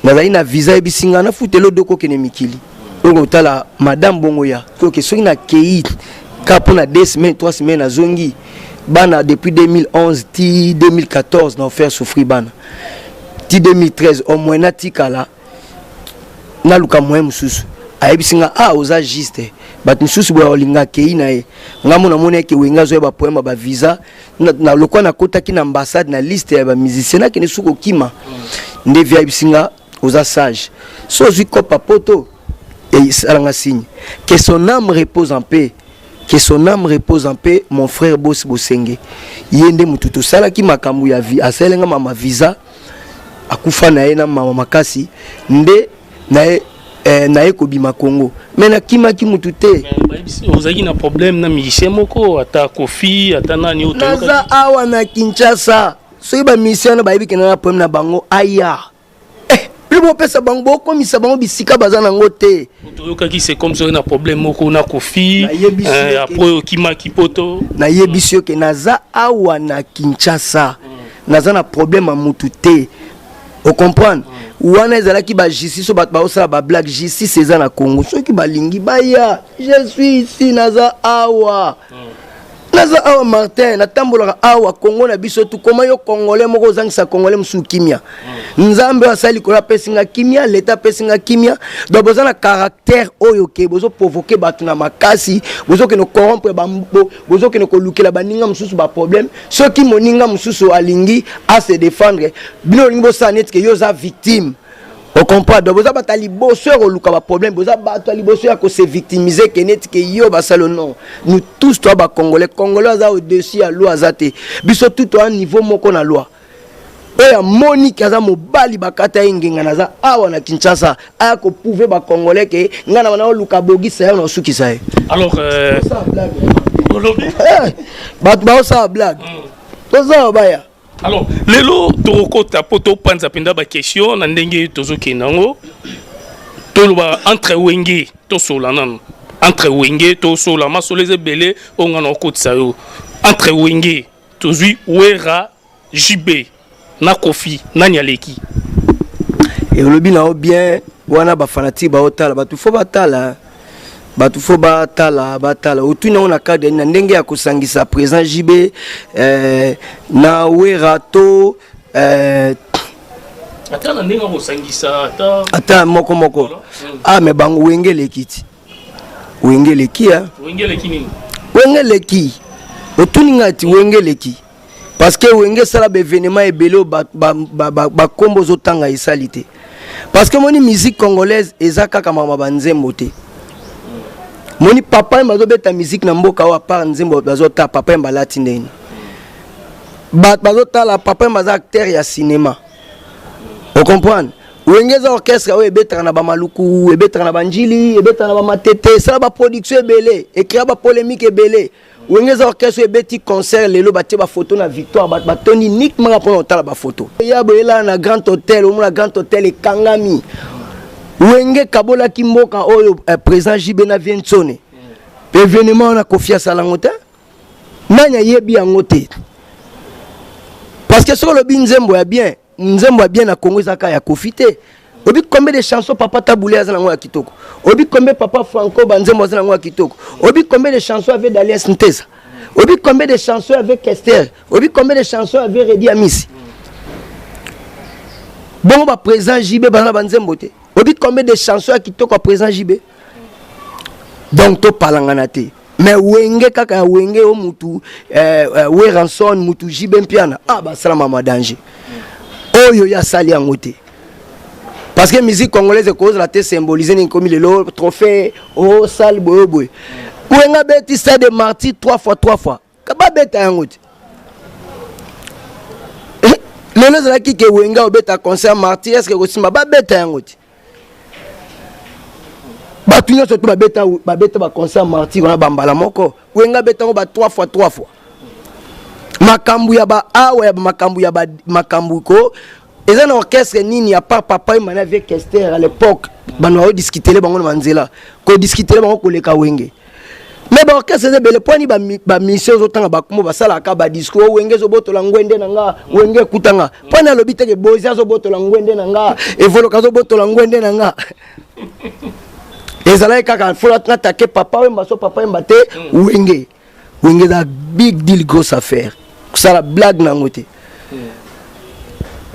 nazali na visa ebisinga na futelo doko kene mikili ngo tala madame bongo ya ko ke soki na kei ka pona 2 semaines 3 semaines na zongi bana depuis 2011 ti 2014 na offert souffrir bana ti 2013 au moins na tikala na luka moyen mususu ayebisinga oza juste bat mususu bo olinga kei na ye ngamo na mona ke wenga zo ba poema ba visa na lokwa na kota ki na ambassade na liste ya ba musicien na kene suko kima nde via bisinga oza sage so zui kopa poto et salanga signe que son âme repose en paix que son âme repose en paix mon frère Boss Bosenge yende mututu sala ki makambu ya vie aselenga mama visa akufa na ye na mama makasi nde na ye na ekobima Congo mais na kima ki mutute ozaki na problème na musicien moko ata Kofi ata nani oto naza awa na Kinshasa soki ba musicien na bayibi kena na problème na bango aya plus pesa bango ko misa bango bisika bazana ngote otoyokaki c'est comme ça na problème moko na Kofi après kima kipoto na yebisio ke naza awa na Kinshasa naza na problème a mutute on comprend wana ezalaki ba justice so bat ba osala ba blague justice eza na Congo soki balingi baya je suis ici naza awa Martin na tambola awa Congo na biso tu koma yo congolais moko zangisa congolais musu kimia nzambe asali kola pesinga kimia l'état pesinga kimia donc boza na caractère oyo ke bozo provoquer batu na makasi bozo ke no corrompre bambo bozo ke no kolukela baninga mususu ba problème soki moninga mususu alingi à se défendre bino lingi bo sanet ke yo za victime on comprend donc boza bata liboso ko luka ba problème boza bata liboso ya ko se victimiser que net que yo ba salo non nous tous toi ba congolais za au-dessus à loi azate biso tout à un niveau moko na loi et ya Monique aza mobali bakata ingenga naza awa na Kinshasa aya ko prouver ba congolais que ngana wana luka bogisa ya na suki sae alors ba ça blague toza baya. Alors, lelo torokota poto panza penda ba question na ndenge tozoki nango toloba entre wenge to sola nan entre wenge to sola masoleze belé ongana okotisa yo entre wenge tozui wera JB na Kofi na Nyaleki et lobi na bien wana ba fanatique ba otala ba tu fo batala batu fo batala otuna on a cadre na ndenge ya kusangisa présent JB na werato ata na ndenge kusangisa ata moko ah mais bango wengele kiti wengele kia wengele nini wengele ki otuni ngati wengele ki parce que wenge sala be événement ebelo ba kombo zotanga isalite parce que moni musique congolaise ezaka kama mabanzembo te. Moni papa mbazo beta musique na mboka wa part nzembo bazo ta papa mbalati ndeni bazo ta la papa mbaza acteur ya cinéma on comprend wengeza orchestre o ebeta na ba maluku ebeta na banjili ebeta na ba matete ça ba production ebele écrire ba polémique ebele wengeza orchestre ebeti concert lelo batie ba photo na victoire ba toni uniquement pour ta ba photo ya boela na grand hôtel au na grand hôtel e kangami wenge kabola kimboka oyo présent JB na viensone événement na Kofi Salangote nanya yebi yangote parce que sur le binzembo ya bien na Congo zaka ya Kofi te obi combien de chansons papa taboulé azango ya kitoko obi combien papa Franco banzembo azango ya kitoko obi combien de chansons avec Dalias Ntesa obi combien de chansons avec Esther obi combien de chansons avec Redi Amisi bon ba présent JB bana banzembo te obi combien de chansons qui toquent à présent JB donc to palanganate mais wenge kaka wenge o mutu weranson mutu JB mpiana ah ba salama ma danger oyo ya sali angote parce que musique congolaise cause la te symboliser ni comme le trophée o sal boy wenga beti stade de martyr 3 fois kaba beta angote lelo zala ki ke wenga obeta concert martyr est-ce que osimba ba beta angote batu nyonso to babeta ba concert martyr on a bambala moko wenga beta ngo ba 3 fois makambu ya ba awa ya makambu ya ba makambu ko eza na orchestre nini ya papa imana avec Esther à l'époque bano o discuter le bango na manzela ko discuter le bango ko leka wenge mais ba orchestre de bele point ba mission zotanga ba kumo ba sala ka ba disco wenge zo botola ngwende nanga wenge kutanga pona lobite ke boza zo botola ngwende nanga evolo ka zo botola ngwende nanga ezala kaka fola attaquer papa wemba so papa wemba te wenge da big deal grosse affaire ça la blague na ngote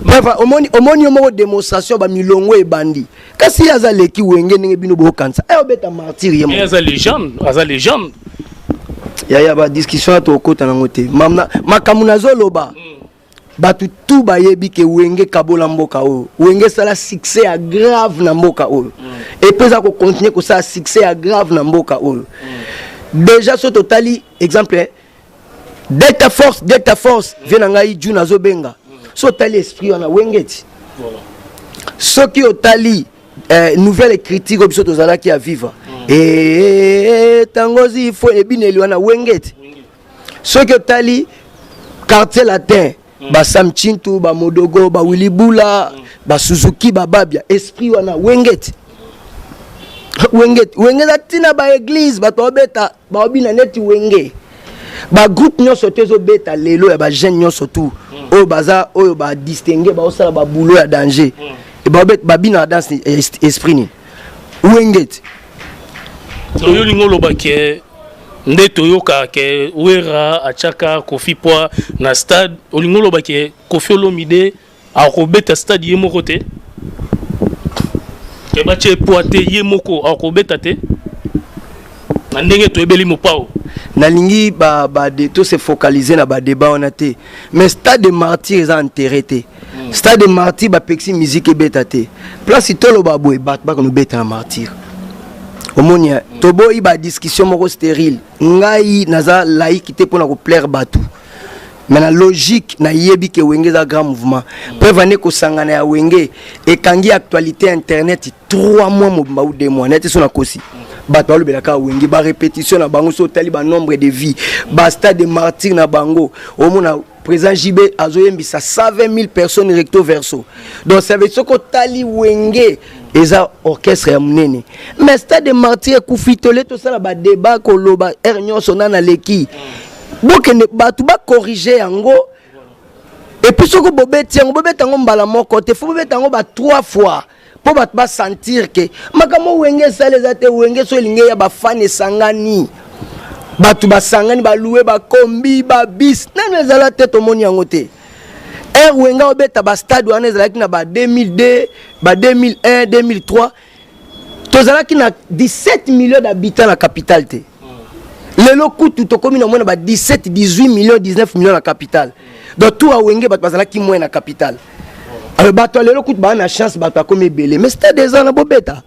Papa omoni omo démonstration ba milongo e bandi kasi azaleki wenge ninge bino bo kansa e obeta martyr yemo aza légende ya ba discussion to kota na ngote mamna makamuna zoloba batu tout ba yebi ke wenge kabola mboka o wenge sala succès a grave na mboka o et pesa ko continuer ko ça succès a grave na mboka o déjà so totali exemple Delta Force vient ngai juna zo benga so tali esprit on a wengeti voilà so ki otali nouvelle critique obiso tozala ki a vivre et tangozi il faut ebineli wana wengeti so ki otali quartier latin ba Sam Chintu ba Modogo ba Willy Bula ba Suzuki ba Babia esprit wana wengeti wengeza tina ba église ba tobeta ba obina neti wenge ba groupe nyonso tezo beta lelo ya ba jeune nyonso tout oyo baza oyo ba distinguer ba osala ba boulot ya danger et ba bet ba bina dans esprit ni wengeti toyo lingolo ba ke nde toyoka ke wera achaka Kofi poa na stade olingolo ba ke Kofi Olomide a robeta stade yemoko te ke ba che poate yemoko a robeta te na ndenge to ebeli mopao na lingi ba de to se focaliser na ba débat on a te mais stade de martyr est enterré te Stade Martyr bapexi musique ebeta te. Place tolo babwe bat ba kono beta na Martyr. Omonia tobo iba discussion moko stérile. Ngai naza laïque te pona ko plaire batu. Mais la logique na yebi ke wenge za grand mouvement. Prévane ko sangana ya wenge et kangi actualité internet 3 mois mobimba ou 2 mois. Net so na kosi. Bat ba lobela ka wenge ba répétition na bango so tali ba nombre de vies. Ba Stade Martyr na bango. Omona président JB azoyembisa 120 000 personnes recto verso. Donc ça veut dire que tali wenge eza orchestre ya munene. Mais Stade Martyr kufitole to sala ba débat ko loba ernion sonana leki. Bokene batu ba corriger yango. Et puis soko bobeti yango bobeti yango mbala moko te faut bobeti yango ba 3 fois pour batu ba sentir que makamo wenge sale zate wenge so linge ya ba fan esangani. Batu basangani ba louer ba kombi ba bis nani ezala te to moni yango te wenga obeta ba stade wana ezalaki na ba 2002 ba 2001 2003 tozalaki na 17 millions d'habitants na capitale te lelo kutu tokomi na mona ba 17 18 millions 19 millions na capitale donc tout wenge batu bazalaki moins na capitale alors batu lelo kutu ba na chance batu akomi belé mais stade ezana bobeta.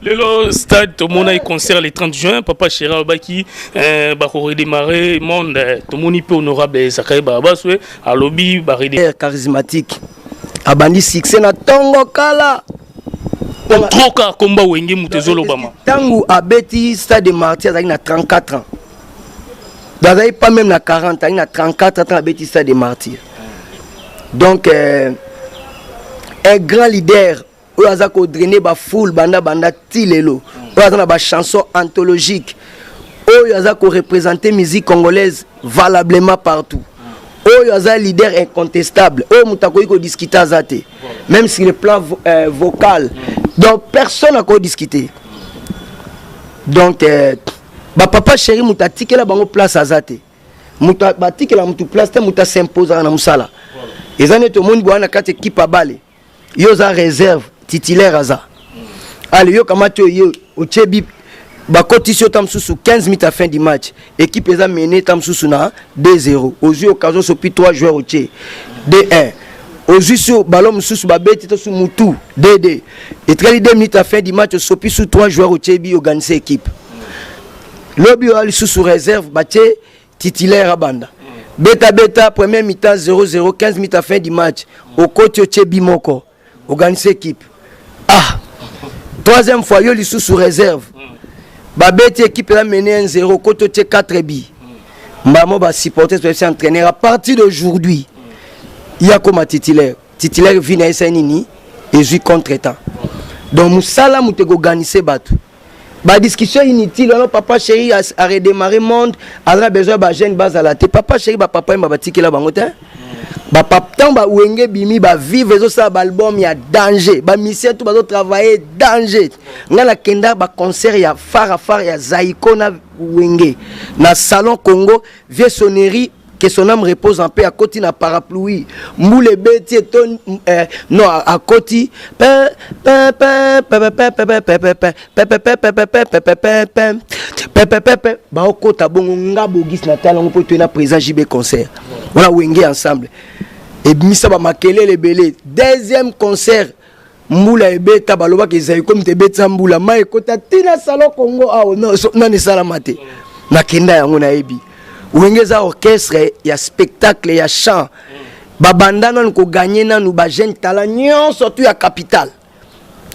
Le stade, tout le monde a un concert le 30 juin. Papa Chéra Baki, va redémarrer. Monde, tout le monde peut honorable. Zakaï Babaswe, à lobby, charismatique. Abandi succès na Tongo Kala. Trop car combat Wenge Moutezolo Obama. Tangu Abeti Stade Martyr, il a 34 ans. Il pas même na 40 ans, il a 34 ans Abeti Stade Martyr. Donc, un grand leader. Où a drainer ba foule banda tilelo où a ba chanson anthologique où a représenter musique congolaise valablement partout où a leader incontestable où mutakoyi ko discuter azate même sur le plan vocal donc personne n'a ko discuter donc ba papa chéri mutatikela bango place azate muta batikela mutu place te muta s'imposer na musala ezane to monde bwana kati équipe abale yo za réserve titulaire aza allez yo kamato yo ochebi bakotisi tam susu 15 minutes à fin du match équipe eza mené tam susu na 2-0 aux yeux occasion sopi 3 joueurs oche 2-1 aux yeux sur ballon susu babeti to su mutu 2-2 et 2 minutes à fin du match sopi sous 3 joueurs ochebi organiser équipe lobby ali susu réserve bache titulaire abanda beta premier mi-temps 0-0 15 minutes à fin du match au côté ochebi moko organiser équipe. Ah, troisième fois, il y a sous réserve. Babeti équipe a mené 1-0, côté 4 billes. Maman va supporter ce entraîneur. À partir d'aujourd'hui, il y a comme titulaire. Titulaire vient à SNini et joue contre-temps. Donc, Moussala Moutego organiser Batu. La discussion inutile, alors papa chéri a redémarré le monde, a besoin de jeune base à la tête. Papa chéri, papa il m'a dit là bangotin. Ba papa ba wenge bimi ba vivre zo sa album ya danger. Ba mission tout ba travailler danger. Ngala kenda ba concert ya fara ya Zaiko na wenge. Na salon Congo, vieux sonnerie que son âme repose en paix à côté na parapluie. Moule beti ton non à côté ba okota bongo ngabo gis na tala ngo to na présent JB concert. On a wenge ensemble. Et misa ba makele le belé. Deuxième concert Moula et beta baloba ke Zaiko mte beta mbula ma ekota tina salon Congo ah non ne salamate. Na kenda yango na ebi. Wengeza orchestre, il y a spectacle, il y a chant. Babanda non ko gagner na nous ba jeune talent nyon surtout ya capitale.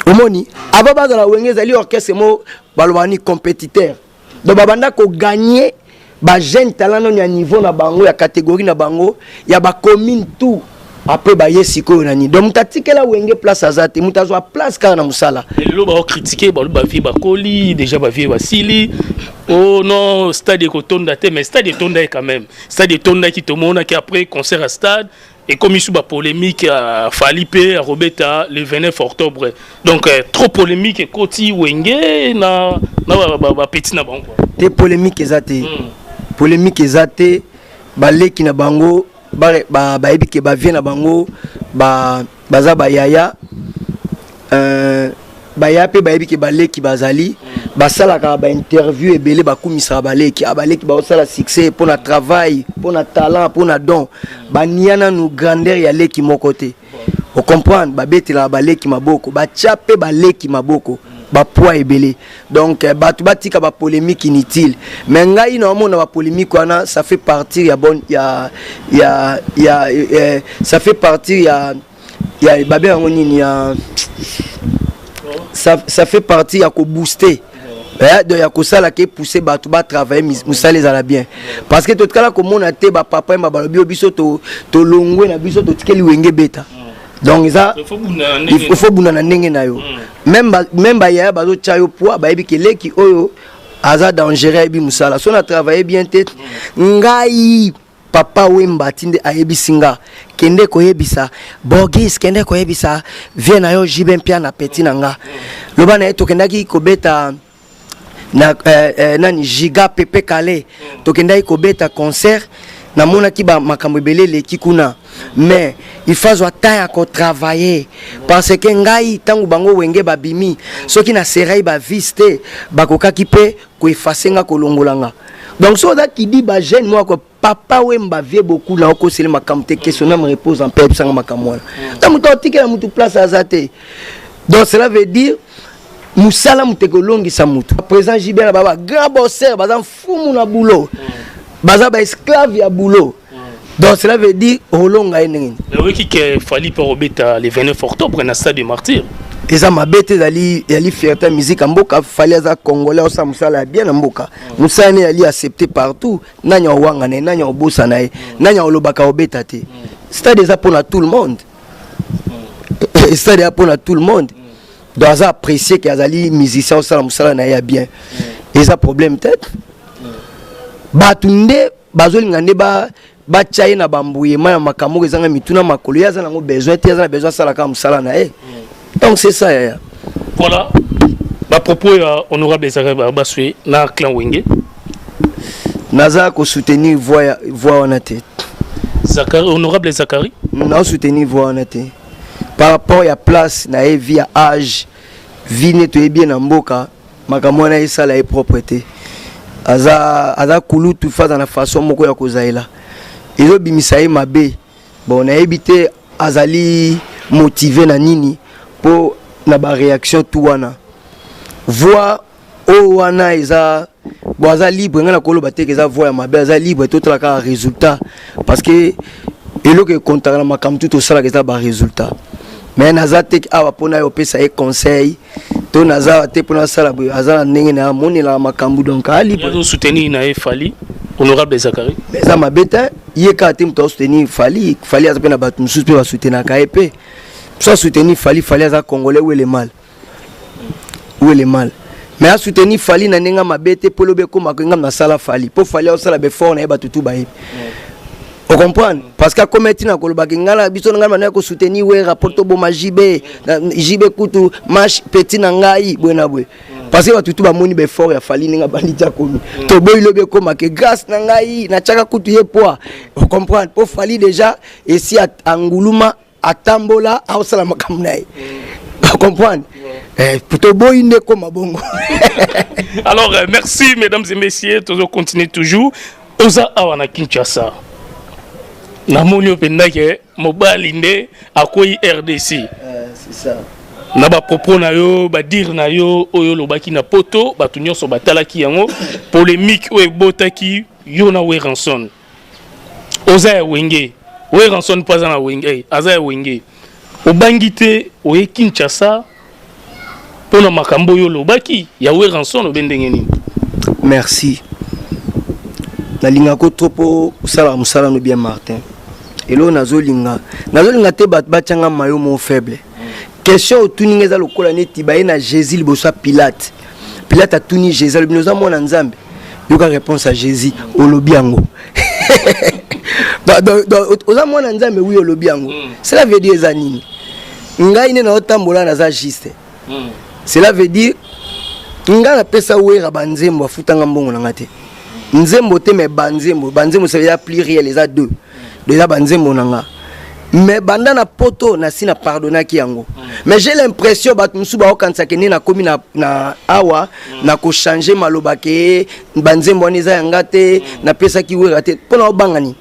Omoni, avant ba la wengeza li orchestre mo balobani compétiteur. Donc babanda ko gagner ba jeune talent non ya niveau na bango ya catégorie na bango, ya ba commune tout. Après ba yesiko nani. Donc mutatike la wenge place azate, mutazwa place kana musala. Lo ba critiquer ba vie ba koli, déjà ba vie Wasili. Oh non, stade ko tonda te mais stade tonda quand même. Stade tonda qui te mona qui après concert à stade et comme il sous ba polémique à Falipe à Robeta le 29 octobre. Donc trop polémique et koti wenge na ba petit na bango. Te polémique ezate. Polémique ezate ba leki na bango ba ebike ba vie na bango ba baza ba yaya bayape bayebi ke baleki bazali basalaka ba interview ebele bakumisaka baleki abaleki baosala succès pour na travail pour na talent pour na don baniana nu grandeur ya leki moko te o comprendre babetela baleki maboko bachape baleki maboko ba poids ebele donc batu batika ba polémique inutile mais ngai na mona ba polémique wana ça fait partie ya bonne ça fait partie ya babé ngonini ya ça fait partie à ko booster de ya ko sala ke pousser batu ba travailler musala les ala bien parce que tout kala ko mona te ba papa ba balobi biso to longwe na biso to tikeli wenge beta donc ça il faut buna na ndenge na yo même ba ya bazo chayo poa ba yebi ke leki oyo aza dangereux bi musala so na travailler bien tête ngai papa wemba tinde ayebi singa kende ko yebisa bogis kende ko yebisa vient na yo jibe mpia na petit nanga loba na to kendaki ko beta na nani giga pepe kale to kendaki ko beta concert na mona ki ba makambo belele kikuna mais il faut attendre ko travailler parce que ngai tangu bango wenge babimi soki na serai ba viste bakoka kipe ko effacer nga ko longolanga donc so that qui dit ba jeune moi ko papa wemba vie beaucoup là ko sele makambo te question na me repose en paix sanga makambo ta muto tikela mutu place azate donc cela veut dire musala mutekolongi sa mutu présent jibela baba grand bosseur bazan fumu na boulot baza ba esclave ya boulot donc cela veut dire olonga enengeni le wiki que fali pour obeta le 29 octobre na stade du martyr eza mabete zali yali fierté musique mboka fali aza congolais osa musala bien na mboka musala ne yali accepté partout nanya wanga ne nanya obosa na ye nanya olobaka obeta te stade eza pour tout le monde stade eza pour tout le monde donc aza apprécier que azali musicien osala musala na ye bien eza problème peut-être batunde bazolinga nde ba chaye na bambuye ma makamoko ezanga mituna makolo yaza nango besoin te yaza na besoin sala ka musala na ye donc c'est ça ya. Voilà ba propos ya honorable Zakari Baswe na clan Wenge naza ko soutenir voix wana te Zakari honorable Zakari na soutenir voix wana te par rapport ya place na ye via âge vie neto bien na mboka makambo na esala e propreté aza kulutu fa na façon moko ya kozaela ezo bimisa ye mabe bon na ebité azali motivé na nini pour na ba réaction tout wana voix o wana eza bon aza libre ngana koloba te eza voix ya mabe aza libre tout la ka résultat parce que eloko kontra na makambo tout au sala eza ba résultat mais naza te awa pona yo pesa e conseil to naza te pona sala bo aza ndenge na moni la makambo donc ali pour soutenir na Fali honorable Zakari mais ça m'a bête hier quand tu me soutenir Fali aza pena batu mususu pe ba soutenir ka épée soit soutenir Fali aza congolais où est le mal mais à soutenir Fali na nenga mabete pour lobe ko makenga na sala Fali pour Fali osala be fort na batu tout ba on comprend parce que comme etina koloba ngala biso ngala na ko soutenir we rapport to boma jibe kutu match petit na ngai bwena bwe parce que batu tout ba moni be fort ya Fali ninga bandita komi to boy lobe ko make grâce na ngai na chaka kutu ye poa on comprend pour Fali déjà et si anguluma atambola au salama kamnai on comprend plutôt boy ne comme bongo. Alors merci mesdames et messieurs, toujours continuer toujours oza awana Kinshasa na monio pendake mobali nde akoyi RDC c'est ça na ba propos na yo ba dire na yo oyo lobaki na poto batu nyonso batalaki yango polémique o ebotaki yo na Weranson oza ya Wenge Weranson pas na Wenge aza ya Wenge obangite oye Kinshasa pona makambo yo lobaki ya Weranson obendenge nini. Merci nalinga ko tropo sala musala no bien Martin elo nazolinga te batchanga mayo mon faible question tuninga za lokola neti ba na Jésus libosa Pilate a tuni Jésus binoza mona nzambe yoka réponse à Jésus olobiango oza mona nzambe oui olobiango cela veut dire zanini ngai ne na otambola na za juste cela veut dire nga na pesa wera banzembo afutanga mbongo na ngate nzembo te me banzembo ça veut dire pluriel les a deux déjà banzembo nanga mais banda na poto na sina pardonnaki yango mais j'ai l'impression bat musuba okanisa ke na komi na awa na ko changer maloba ke banzembo eza yanga te na pesa ki wera te pona obangani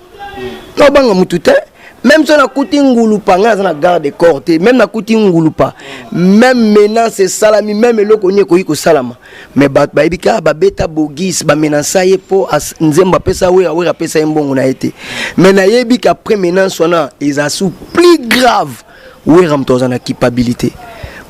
na obanga mutu te même si on a coûté ngulupa nga na garde corps te même na coûté ngulupa même menace salami même eloko nye ko salama mais ba ibika ba beta bogis ba menace ye po nzemba pesa wera pesa mbongo na été mais na yebika après menace wana ils a sous plus grave wera mtoza na culpabilité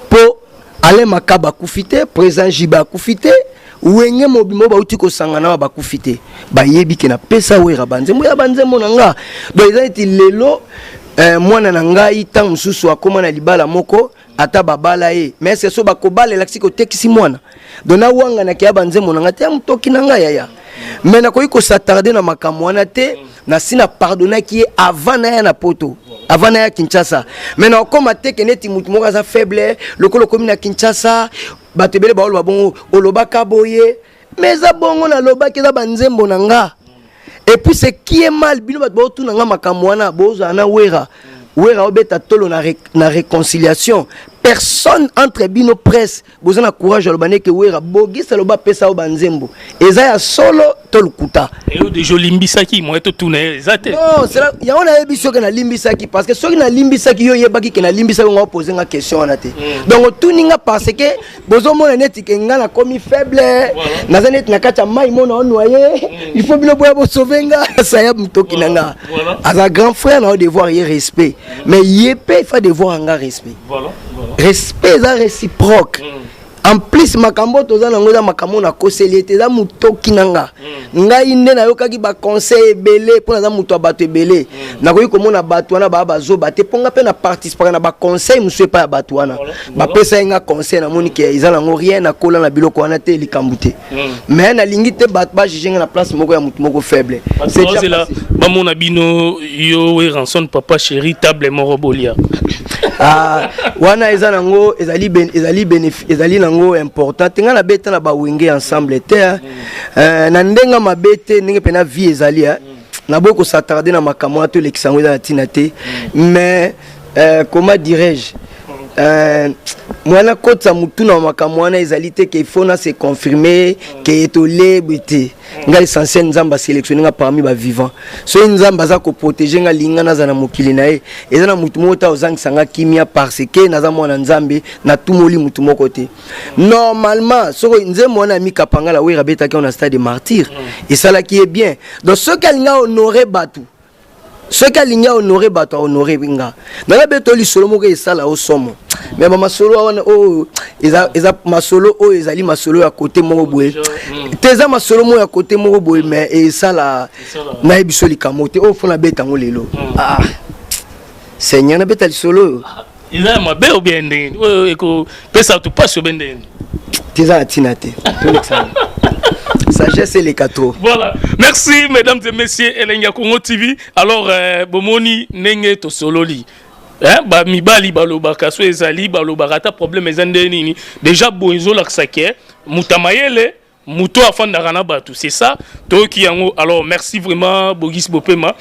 po ale makaba kufite président Jiba kufite wenge mobimo ba uti ko sangana ba kufite ba yebike na pesa wera banzembo ya banzembo nanga donc ils ont lelo mwana na ngai tang mususu akoma na libala moko ata babala ye mais c'est so ba ko bala laxiko tekisi mwana dona wanga na kia banzembo nanga te mutoki nanga yaya mais na ko s'attarder na makambo wana te na sina pardonner qui avant na na poto avant na Kinshasa mais na koma te keneti mutu moko za faible lokolo komi na Kinshasa batebele ba oloba bongo oloba kaboye mais za bongo na loba ke za banzembo nanga et puis c'est qui est mal bino bat bo tu nanga makambo wana boza na wera obeta tolo na réconciliation personne entre bino presse boza na courage alobane ke wera bogisa loba pesa o banzembo eza ya solo tolukuta et de jolimbisaki moi to tourner ezate non c'est là ya on a ebiso ke na limbisaki parce que soki na limbisaki yo yebaki ke na limbisaki ngo poser nga question na te donc tuninga parce que bozo mona neti ke nga na komi faible na zanet na kacha mai mona noyer il faut bino boya bo sauvenga ça ya mtoki nanga as un grand frère na devoir y respect mais yepé il faut devoir nga respect respect ça réciproque en plus makambo toza nango za makambo na koseliete za mutoki nanga ngai nde na yokaki ba conseil belé pour na muto abato belé na koyi komona bato wana ba bazo baté ponga pe na participer na ba conseil muso pa bato wana ba pesa nga conseil na moni ke izala ngo rien na kola na biloko wana te likambute mais na lingi te bato ba jijenga na place moko ya mutu moko faible c'est là ba mona bino yo we ranson papa chéri table moro bolia wana ezala ngo ezali nango important tenga na beta na ba wenge ensemble te na ndenga mabete ndenge pena vie ezali na boko s'attarder na makamwa to lekisango na tinate mais comment dirais-je mwana kotsa mutu na makamwa na ezali te ke faut na se confirmer ke etole bete nga essentiel nzamba sélectionner nga parmi ba vivant so nzamba za ko protéger nga linga na za na mokili na ye eza na mutu mota ozangisanga kimia parce que naza mwana nzambe na tumoli mutu moko te normalement so nzembo na mi kapanga la wera beta ki on a stade de martyr et ça là qui est bien donc ce qu'alinga honorer batu ce qu'alinga honorer batu honorer binga na la betoli solo moko esala au somo mais ba masolo wana o eza masolo o ezali masolo ya côté moko boye teza masolo mo ya côté moko boye mais esala na ebisoli kamote o fona beta ngo lelo Seigneur na beta li solo eza ma be bien ndeni eko pesa tu passe bien ndeni teza tinate sagesse et les quatre. Voilà. Merci mesdames et messieurs Elenia Congo TV. Alors bomoni nenge to sololi. Ba mibali balobaka so ezali balobaka problème ezande nini. Déjà boizo laksake mutamayele muto afanda kana batu. C'est ça to ki yango. Alors merci vraiment Bogis Bopema.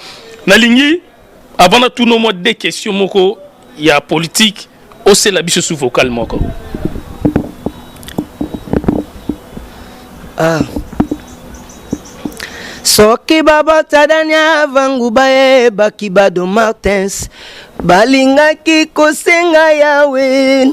Nalingi avant de tout nos mots des questions moko ya politique au c'est la biche sous vocal moko. Soki baba tadania vangu bae bakibado Martins balingaki kosenga yawe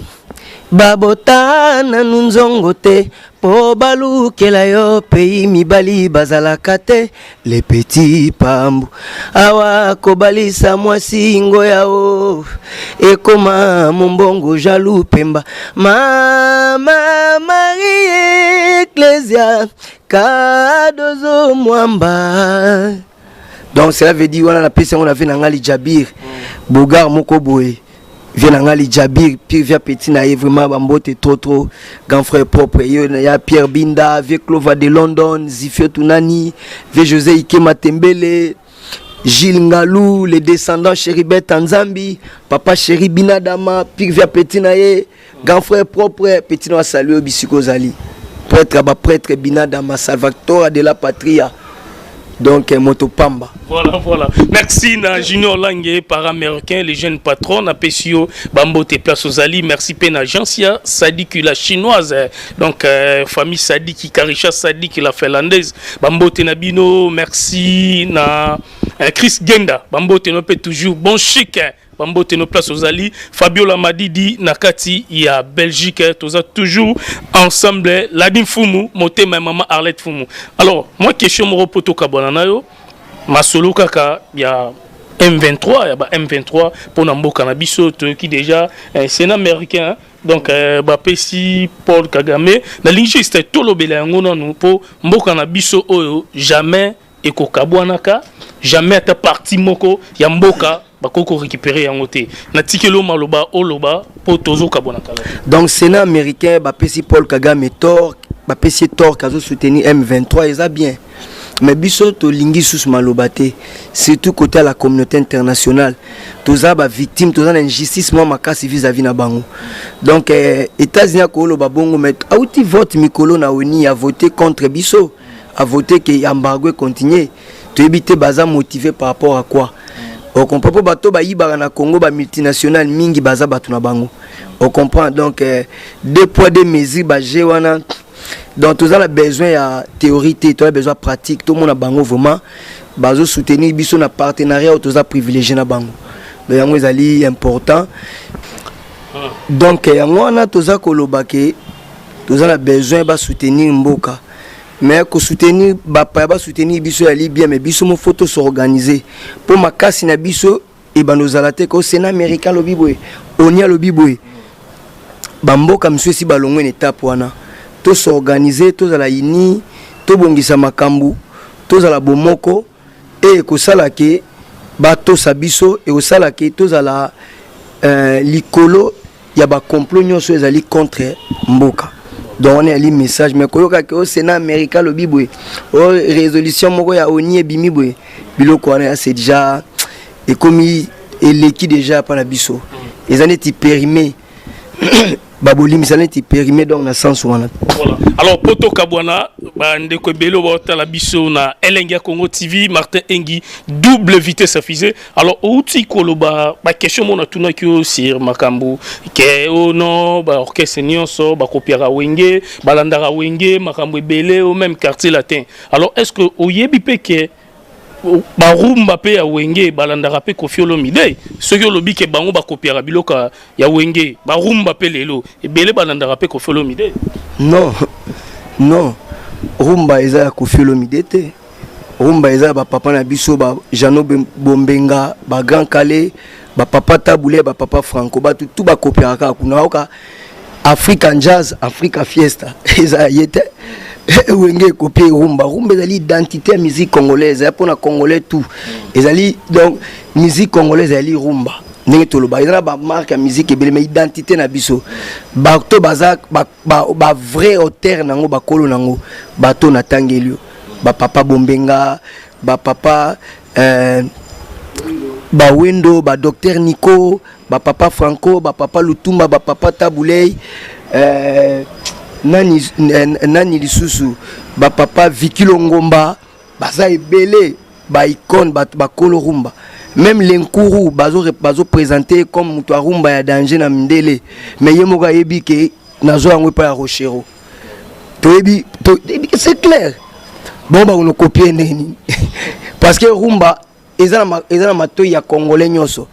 babota na nunzongo te po balukela yo pays mibali bazalaka te les petits pambu awa kobalisa mwasi ngo yao ekoma mombongo jaloux pemba mama Marie Ecclesia kadozo mwamba. Donc cela veut dire on a appelé on avait nangali Jabir Bogar moko boy vient nangali Jabir puis via petit na vraiment bambote trop grand frère propre il y a Pierre Binda vieux Clova de London Zifio Tunani vieux José Ike Matembele Gilles Ngalou les descendants Chéribet Tanzambi papa Chéri Binadama puis via petit na grand frère propre petit na saluer Bisiko Zali prêtre Binadama Salvatore de la Patria donc moto pamba. Voilà. Merci na Junior Langue par américain, les jeunes patrons na Pesio Bambote place aux Ali. Merci Pena Agencia Sadik la chinoise. Donc famille Sadik Karisha Sadik la finlandaise. Bambote Nabino, merci na Chris Genda. Bambote no peut toujours bon chic. Bambote no place aux Ali. Fabio Lamadidi Nakati il y a Belgique tous toujours ensemble. Ladin Fumu, moté ma maman Arlette Fumu. Alors, moi question mo poto kabonana yo. Ma solo kaka ya M23 ya ba M23 pour Namboka na biso qui déjà c'est un américain donc ba pesi Paul Kagame na lingiste tolobela yango nanu po mboka na biso oyo jamais ekokabwanaka jamais ta parti moko ya mboka bakoko récupérer yango te na tikelo maloba oloba po tozo kabwanaka. Donc Sénat américain ba pesi Paul Kagame tort ba pesi tort kazo soutenir M23 ça bien. Mais biso to lingi sous malobate surtout côté à la communauté internationale toza ba victime toza na injustice moi makasi vis-à-vis na bango donc États-Unis ko lo ba bongo mais auti vote mikolo na oni a voté contre biso a voté que embargo continuer to éviter baza motivé par rapport à quoi on comprend pas bato ba yibara na Congo ba multinational mingi baza batu na bango on comprend donc deux poids deux mesures ba jewana. Donc tout ça a besoin de théorie, tout a besoin de pratique, tout le monde a bango vraiment bazo soutenir biso na partenariat tout ça privilégié na bango. Donc yango ezali important. Donc yango na tout ça kolobake tout ça a besoin de soutenir mboka. Mais ko soutenir ba soutenir biso ali bien mais biso mo photo s'organiser pour makasi na biso et banozalate ko Sénat américain lobiboy, onia lobiboy. Bamboka monsieur si balongwe une étape wana. Tous s'organiser, tous à la ini, tous bongisa makambu, tous à la bomoko, et que ça la ke bato sabiso, et que ça la ke tous à la l'icolo, y a ba complot nyonso ezali contre mboka. Donc on est ali message, mais koyoka ke au Sénat américain le bibwe, o résolution moko ya oni ebimi bwe, biloko wana c'est déjà et comme et l'équipe déjà par la biso, ils en étaient périmés. Baboli misalenti périmé donc na sens wana. Voilà. Alors poto kabwana ndeko belo ba la biso na Elenga Congo TV Martin Engi double vitesse affisée. Alors outi koloba ba question mona tuna ki sur makambu ke ono ba orchestre nyonso ba kopiara wenge balandara wenge makambu belé au même quartier latin. Alors est-ce que oyebi peke ba rumba pe ya wenge balandara pe Koffi Olomide ceux qui lobi ke bango ba kopiara biloka ya wenge ba rumba pe lelo e belé balandara pe Koffi Olomide? Non rumba eza ya Koffi Olomide te, rumba eza ba papa na biso ba Jano Bombenga ba Grand Calais ba papa Taboulé ba papa Franco ba tout ba kopiara ka kuna oka African Jazz Africa Fiesta eza yete wenge copier rumba ezali identité ya musique congolaise pour na congolais tout ezali donc musique congolaise ezali rumba ndenge toloba ezala ba marque ya musique ebele mais identité na biso bato baza ba vrai auteur nango bakolo nango bato na tangelio ba papa Bombenga ba papa ba Wendo ba docteur Nico ba papa Franco ba papa Lutumba ba papa Taboulé nani lisusu ba papa Vikilo Ngomba baza ebele ba icône ba kolo rumba même l'Enkuru bazo présenter comme mutu rumba ya danger na Mindele mais yemoka yebi ke nazo yango pa ya Rochero to yebi c'est clair bon ba on copier neni parce que rumba ezana matoyi ya congolais nyoso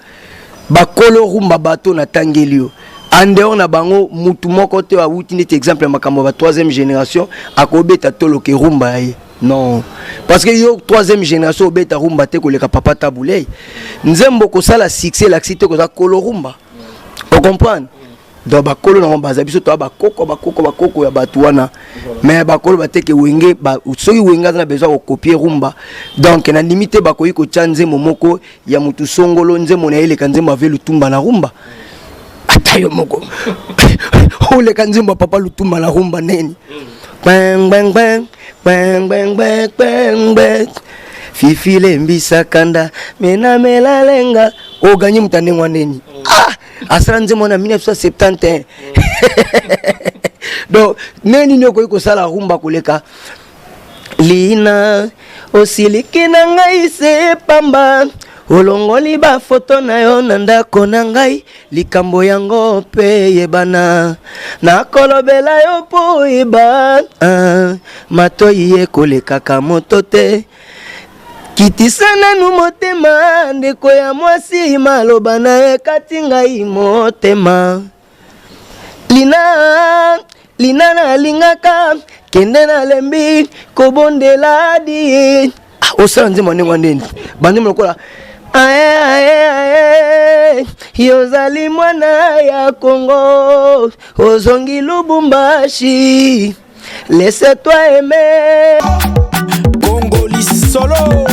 ba kolo rumba bato na tangelio en dehors na bango mutu moko te wa wuti net exemple makambo ba troisième génération akobeta toloke rumba ye non parce que yo troisième génération obeta rumba te koleka papa Taboulé nzembo ko sala succès l'accité ko za kolo rumba on comprend donc ba kolo na baza biso to ba koko ya batuana mais ba kolo bateke wenge ba soki wenga na besoin ko copier rumba donc na limite ba ko yiko chanze momoko ya mutu songolo nzembo na ele kanzembo ave Lutumba na rumba atayo moko ole kanzembo papa Lutumba na rumba neni bang bang bang bang bang bang bang bang fifi lembisa kanda mena melalenga o ganyi mutande nwaneni asala nzembo na 1971 donc neni nyoko iko sala rumba koleka lina osiliki na ngai se pamba olongoli ba foto na yo na ndako na ngai likambo yango pe yebana nakolobela yo po yeba matoi ekolekaka moto te kitisa nanu motema ndeko ya mwasi maloba na ekati ngai motema lina nalingaka kende na lembi kobondela di osala nzembo ndenge ndeni banzembo lokola aye yozali mwana ya Congo ozongi Lubumbashi laisse-toi aimer Congolais solo.